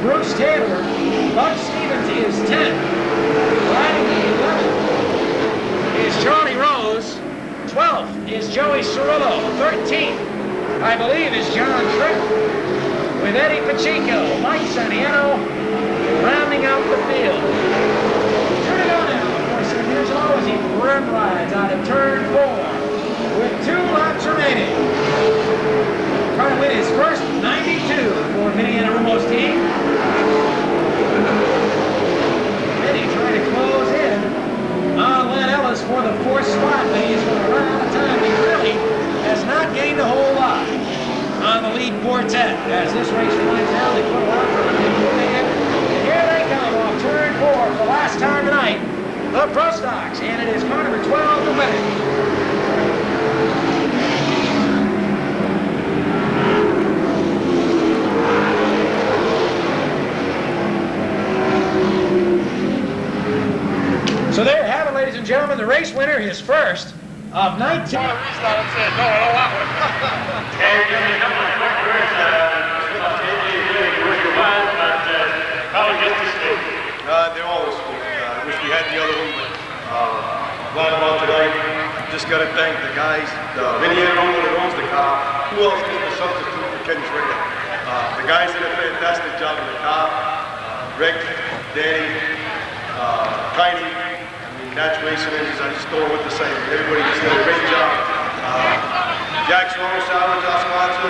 Bruce Taylor. Bud Stevens is 10th. Riding the 11th is Charlie Rose. 12th is Joey Cirillo. 13th, I believe, is John Tripp. With Eddie Pacheco, Mike Saniano rounding out the field. Turn it on now for St. Angelo as he rim rides out of turn 4 with 2 laps remaining. Trying to win his first 92 for Vinny Anarumo's team. Vinny trying to close in on Len Ellis for the 4th spot, but he is going to run out of time. He really has not gained a whole lot on the lead quartet. As this race winds down, they put a lot for him. And here they come off turn 4 for the last time tonight. The Pro Stocks, and it is car number 12 to win it. So there you have it, ladies and gentlemen, the race winner, his first of 19. No, I don't want one. Hey, give me a couple of quick words. How was just the speak? They're always speak. I wish we had the other one, but glad about tonight. Just got to thank the guys, Vinny Anarumo that owns the car. Who else is the substitute for Ken Schrader? The guys did a fantastic job in the car. Rick, Danny, Tiny. That's racing engines. I just don't know what to say. Everybody just did a great job. Jack Swan Salvage, our sponsor.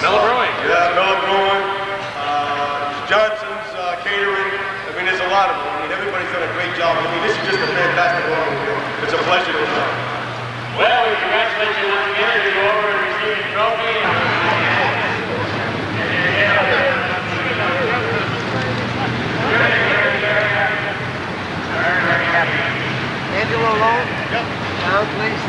Miller Brewing. Yeah, Miller Brewing. Johnson's Catering. I mean, there's a lot of them. I mean, everybody's done a great job. I mean, this is just a fantastic automobile. It's a pleasure to run. Well, we congratulate you once again as you go over and receive your trophy. Angelo Lowe? Yep. Down, please.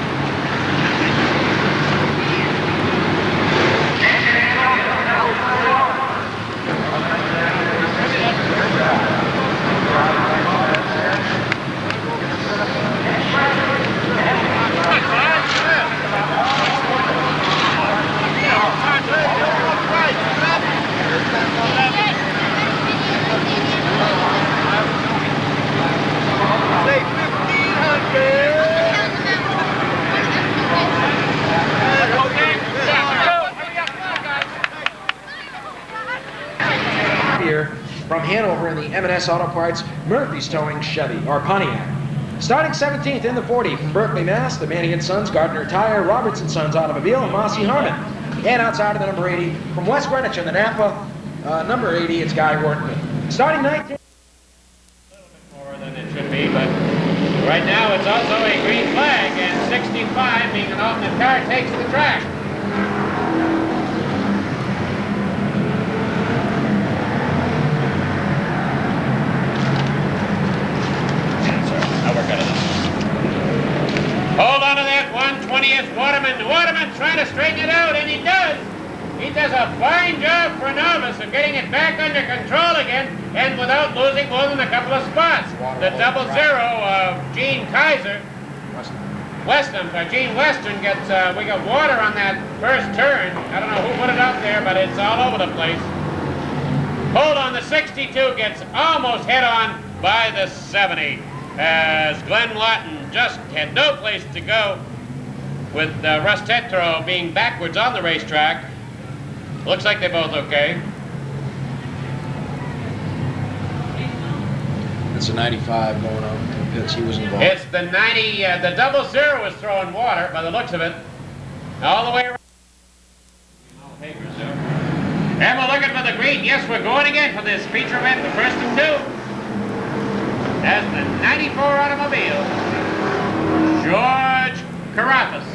Say 1,500. Here from Hanover in the M&S Auto Parts, Murphy's Towing Chevy, or Pontiac. Starting 17th in the 40 from Berkeley, Mass., the Manny & Sons, Gardner Tire, Robertson Sons Automobile, and Mossy Harmon. And outside of the number 80 from West Greenwich in the Napa, number 80, it's Guy Wortman. Starting 19th. A little bit more than it should be, but right now it's also a green flag, and 65 means an alternate car takes the track. trying to straighten it out, and he does. He does a fine job for a novice of getting it back under control again, and without losing more than a couple of spots. The 00 of Gene Kaiser, Gene Western gets, we got water on that first turn. I don't know who put it out there, but it's all over the place. Hold on, the 62 gets almost hit on by the 70, as Glenn Lawton just had no place to go with Russ Tetro being backwards on the racetrack. Looks like they're both okay. It's a 95 going on to the pits. He was involved. It's the 90, the 00 is throwing water by the looks of it. All the way around. And we're looking for the green. Yes, we're going again for this feature event, the first of two. That's the 94 automobile. George Carafas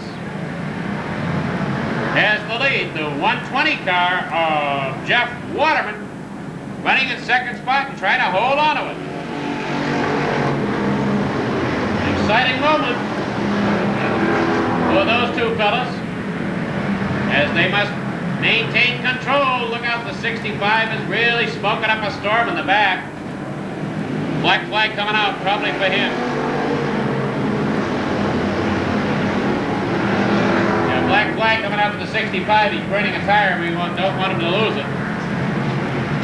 has the lead. The 120 car of Jeff Waterman running in second spot and trying to hold on to it. Exciting moment for those two fellas as they must maintain control. Look out, the 65 is really smoking up a storm in the back. Black flag coming out probably for him. Yeah, black flag coming out for the 65. He's burning a tire. We don't want him to lose it.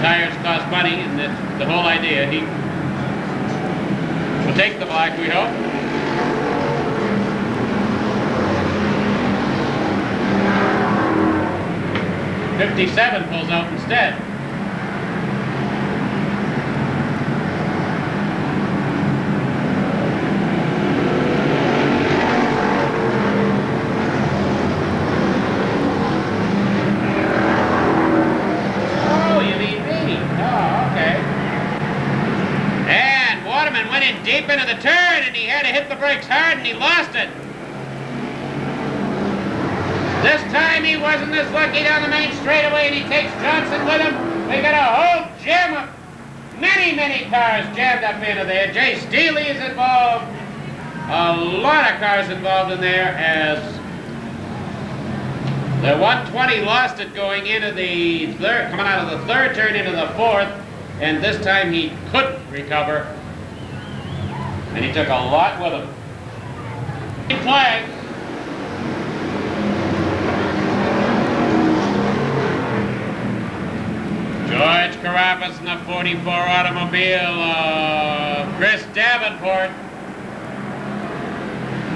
Tires cost money, and that's the whole idea. He will take the black, we hope. '57 pulls out instead. Oh, you mean me? Oh, okay. And Waterman went in deep into the turn, and he had to hit the brakes hard, and he lost it. This time he wasn't as lucky down the main straightaway, and he takes Johnson with him. We got a whole jam of many cars jammed up into there. Jay Steely is involved. A lot of cars involved in there as the 120 lost it going into the third, coming out of the third turn into the fourth, and this time he couldn't recover. And he took a lot with him. Flag. George Carafas in the 44 automobile of Chris Davenport.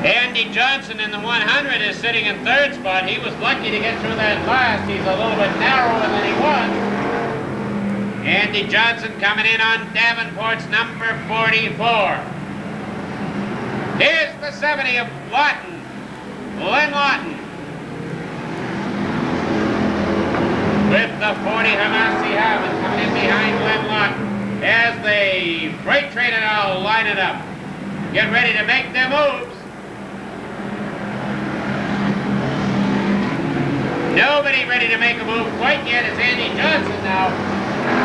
Andy Johnson in the 100 is sitting in third spot. He was lucky to get through that last. He's a little bit narrower than he was. Andy Johnson coming in on Davenport's number 44. Here's the 70 of Lawton, Glenn Lawton. With the 40 Hamasi Havens coming in behind Glenn Lawton as the freight train and all line it up. Get ready to make their moves. Nobody ready to make a move quite yet is Andy Johnson now.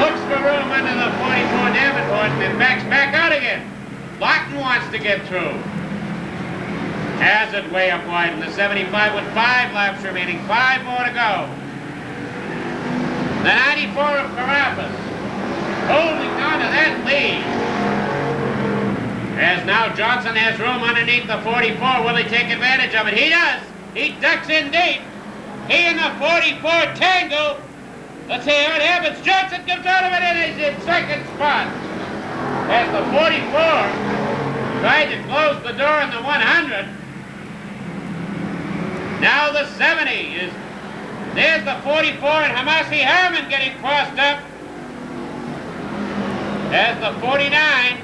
Looks for room under the 44 Davenport and then backs back out again. Lawton wants to get through. Has it way up wide in the 75 with 5 laps remaining. 5 more to go. The 94 of Carafas holding on to that lead. As now Johnson has room underneath the 44. Will he take advantage of it? He does. He ducks in deep. He and the 44 tangle. Let's see how it happens. Johnson comes out of it and he's in second spot. As the 44 tried to close the door on the 100. Now the 70 is... There's the 44 and Hamasi Harmon getting crossed up. As the 49.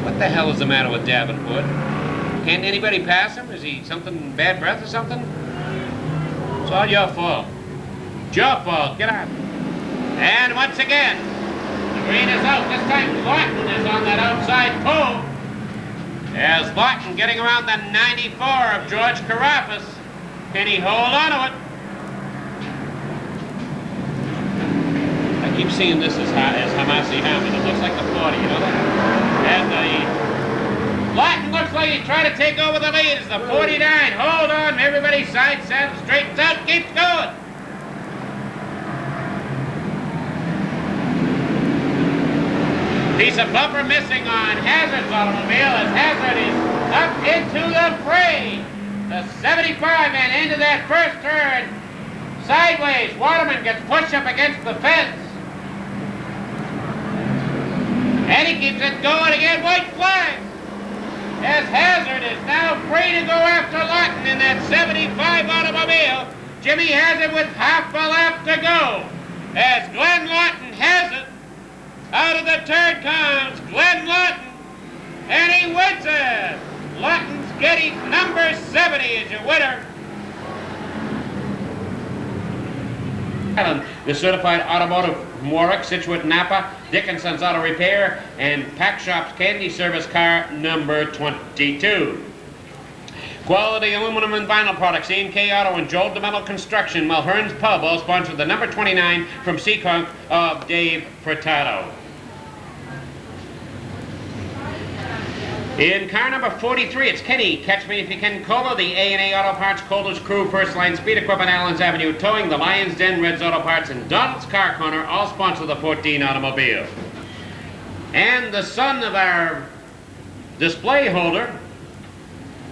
What the hell is the matter with Davenport? Can't anybody pass him? Is he something, bad breath or something? It's all your fault. It's your fault. Get out. And once again, the green is out. This time Lawton is on that outside pole. As Lawton getting around the 94 of George Carafas. Can he hold on to it? I keep seeing this as Hamasi Hammond. It looks like the 40, you know that? And the Lawton looks like he's trying to take over the lead. It's the 49. Hold on, everybody. Side saddle, straightens out, keeps going. Piece of bumper missing on Hazard's automobile as Hazard is up into the fray. The 75 man into that first turn. Sideways, Waterman gets pushed up against the fence. And he keeps it going again. White flag. As Hazard is now free to go after Lawton in that 75 automobile. Jimmy Hazard with half a lap to go. As Glenn Lawton has it. Out of the turn comes Glenn Lawton, and he wins it. Lawton's getting number 70 as your winner. The certified automotive Warwick, Situate, Napa, Dickinson's Auto Repair, and Pack Shop's Candy Service car number 22. Quality aluminum and vinyl products, E&K Auto and Joel DeMello Construction, Mulhern's Pub, all sponsored the number 29 from Seekonk of Dave Furtado. In car number 43, it's Kenny, Catch Me If You Can Cola, the A&A Auto Parts, Colders Crew, First Line Speed Equipment, Allen's Avenue Towing, the Lions Den, Red's Auto Parts, and Donald's Car Corner, all sponsor the 14 automobile. And the son of our display holder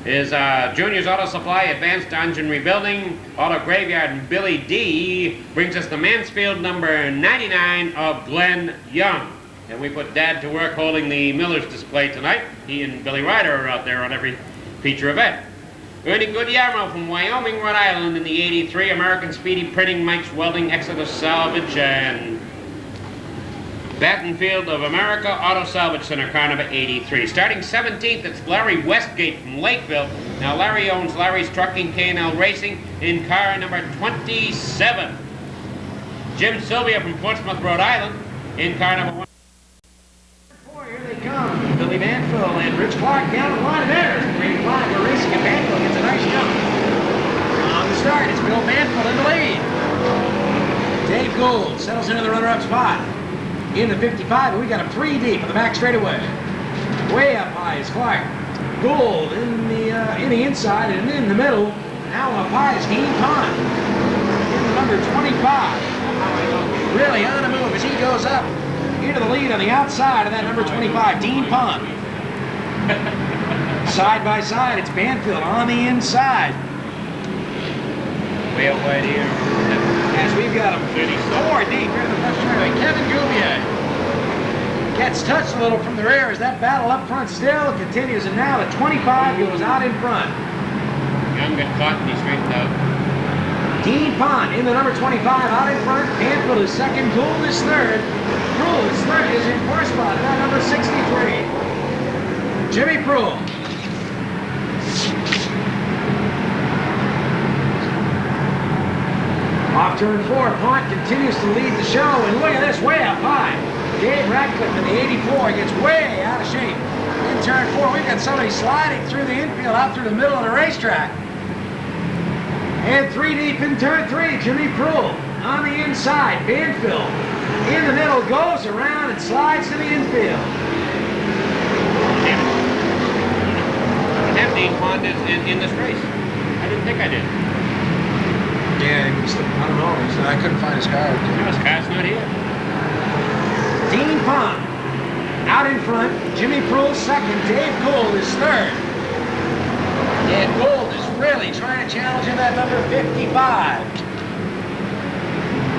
is Junior's Auto Supply, Advanced Engine Rebuilding, Auto Graveyard, and Billy D. brings us the Mansfield number 99 of Glenn Young. And we put Dad to work holding the Miller's display tonight. He and Billy Ryder are out there on every feature event. Ernie Guglielmo from Wyoming, Rhode Island in the 83, American Speedy Printing, Mike's Welding, Exodus Salvage, and Battenfield of America Auto Salvage Center, car number 83. Starting 17th, it's Larry Westgate from Lakeville. Now Larry owns Larry's Trucking K&L Racing in car number 27. Jim Sylvia from Portsmouth, Rhode Island in car number 1. Here they come. Billy Banfield and Rich Clark down the line there. Green flag, we're racing, and Banfield gets a nice jump. On the start, it's Bill Banfield in the lead. Dave Gould settles into the runner-up spot. In the 55, we got him 3 deep on the back straightaway. Way up high is Clark. Gould in the inside and in the middle. Now up high is Dean Pond. In the number 25. Really on the move as he goes up into the lead on the outside of that number 25, Dean Pond. Side by side, it's Banfield on the inside. Way out wide here. As we've got him 4 deep here in the first straightaway. Kevin Goubier gets touched a little from the rear as that battle up front still continues, and now the 25 goes out in front. Young got caught and he straightened out. Dean Pond in the number 25 out in front. Banfield is second. Gould is third. Proulx is third. Is in fourth spot. That number 63. Jimmy Proulx. Off turn 4, Pont continues to lead the show, and look at this, way up high. Dave Ratcliffe in the 84 gets way out of shape. In turn 4, we've got somebody sliding through the infield out through the middle of the racetrack. And 3 deep in turn 3, Jimmy Proulx on the inside. Banfield in the middle, goes around and slides to the infield. I have Dean Pond in this race. I didn't think I did. Yeah, I don't know. I couldn't find his car. No, his car's not here. Dean Pond out in front. Jimmy Proulx second. Dave Gould is third. And Gould is really trying to challenge in that number 55.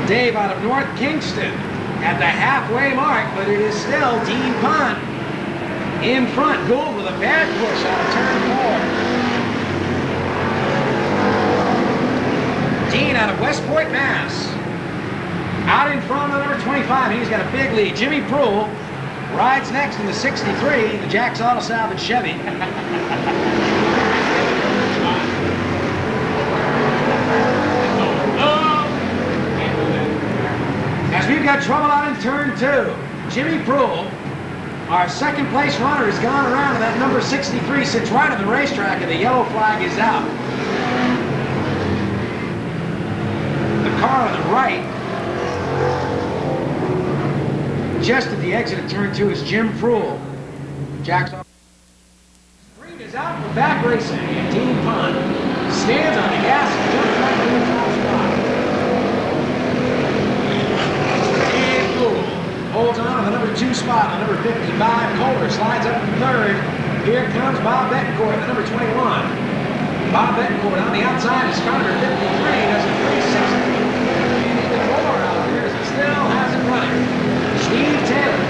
Dave out of North Kingston at the halfway mark, but it is still Dean Pond in front. Gould with a bad push out of turn 4. Dean out of Westport, Mass. Out in front of the number 25, he's got a big lead. Jimmy Proulx rides next in the 63, the Jack's Auto Salvage Chevy. As we've got trouble out in turn 2, Jimmy Proulx, our second place runner, has gone around to that number 63, sits right on the racetrack, and the yellow flag is out. Car on the right, just at the exit of turn 2, is Jim Proulx. Jack's off. Green is is out from back racing. Team Pun stands on the gas and jumps back to the top spot. And Gould holds on to the number 2 spot on number 55. Kohler slides up to 3rd. Here comes Bob Bettencourt, the number 21. Bob Bettencourt on the outside is car number 53. Does a 360. And the floor out there as it still has it running. Steve Taylor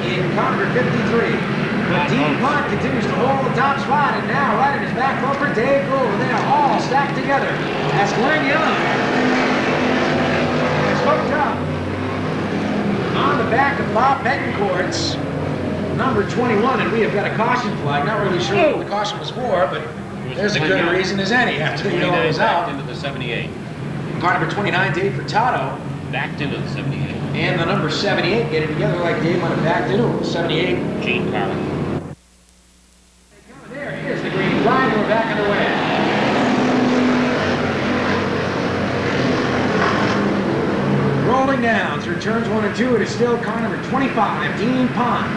in car number 53. But Dean Pont continues to hold the top spot, and now right in his back bumper, Dave Gould, and they are all stacked together as Glenn Young is hooked up on the back of Bob Bettencourt's number 21, and we have got a caution flag. Not really sure what the caution was for, but there's a good reason as any after you know it was out. Into the 78. Car number 29, Dave Furtado. Backed into the 78. And the number 78 getting together like Dave might have backed into it. 78. Gene Carlin. There is the green flag. We're back underway. Rolling down through turns 1 and 2. It is still car number 25, Dean Pond.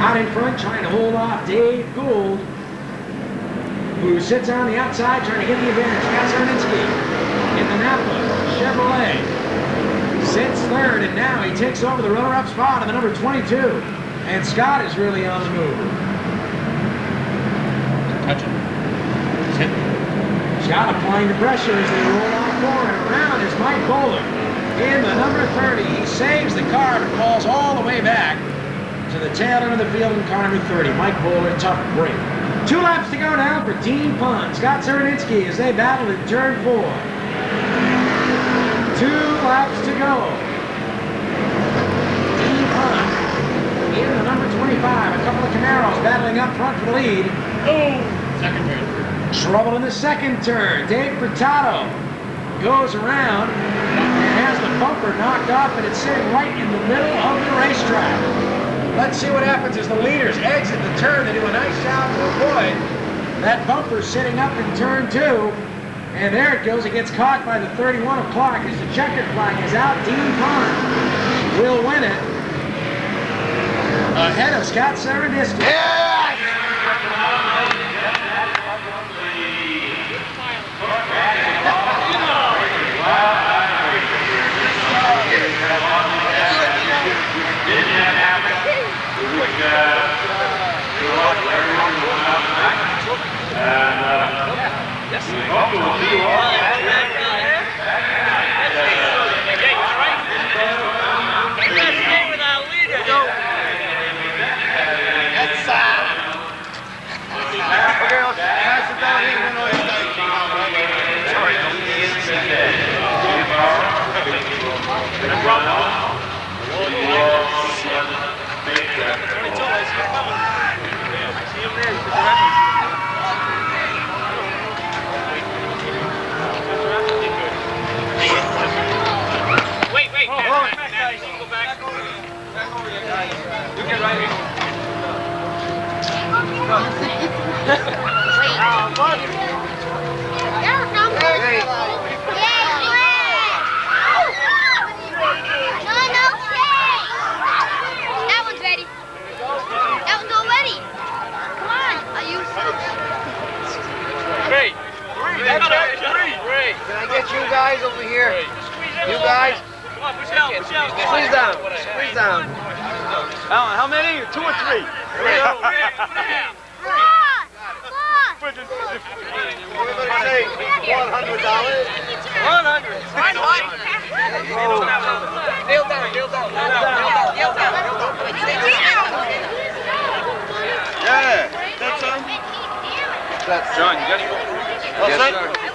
Out in front trying to hold off Dave Gould, who sits on the outside trying to get the advantage. Scott Cernitzky in the Napa Chevrolet sits 3rd, and now he takes over the runner-up spot on the number 22. And Scott is really on the move. Touch it. Sit. Scott applying the pressure as they roll off forward. Around is Mike Bowler in the number 30. He saves the car but falls all the way back to the tail end of the field in car number 30. Mike Bowler, tough break. 2 laps to go now for Team Pun. Scott Cernitzky as they battle in turn 4. 2 laps to go. Team Pun in the number 25. A couple of Camaros battling up front for the lead. Second turn. Trouble in the second turn. Dave Furtado goes around and has the bumper knocked off, and it's sitting right in the middle of the racetrack. Let's see what happens as the leaders exit the turn. They do a nice job to avoid that bumper sitting up in turn 2. And there it goes. It gets caught by the 31 of Clark as the checkered flag is out. Dean Pond will win it ahead of Scott Cernitzky. Can I get you guys over here? You guys? Come on, push down, push down. Squeeze down, squeeze down. How many? 2 or 3? Everybody say $100. 100. Kneel down, kneel down, kneel down, kneel down. Yeah, that's John, you got any more? Yes, sir.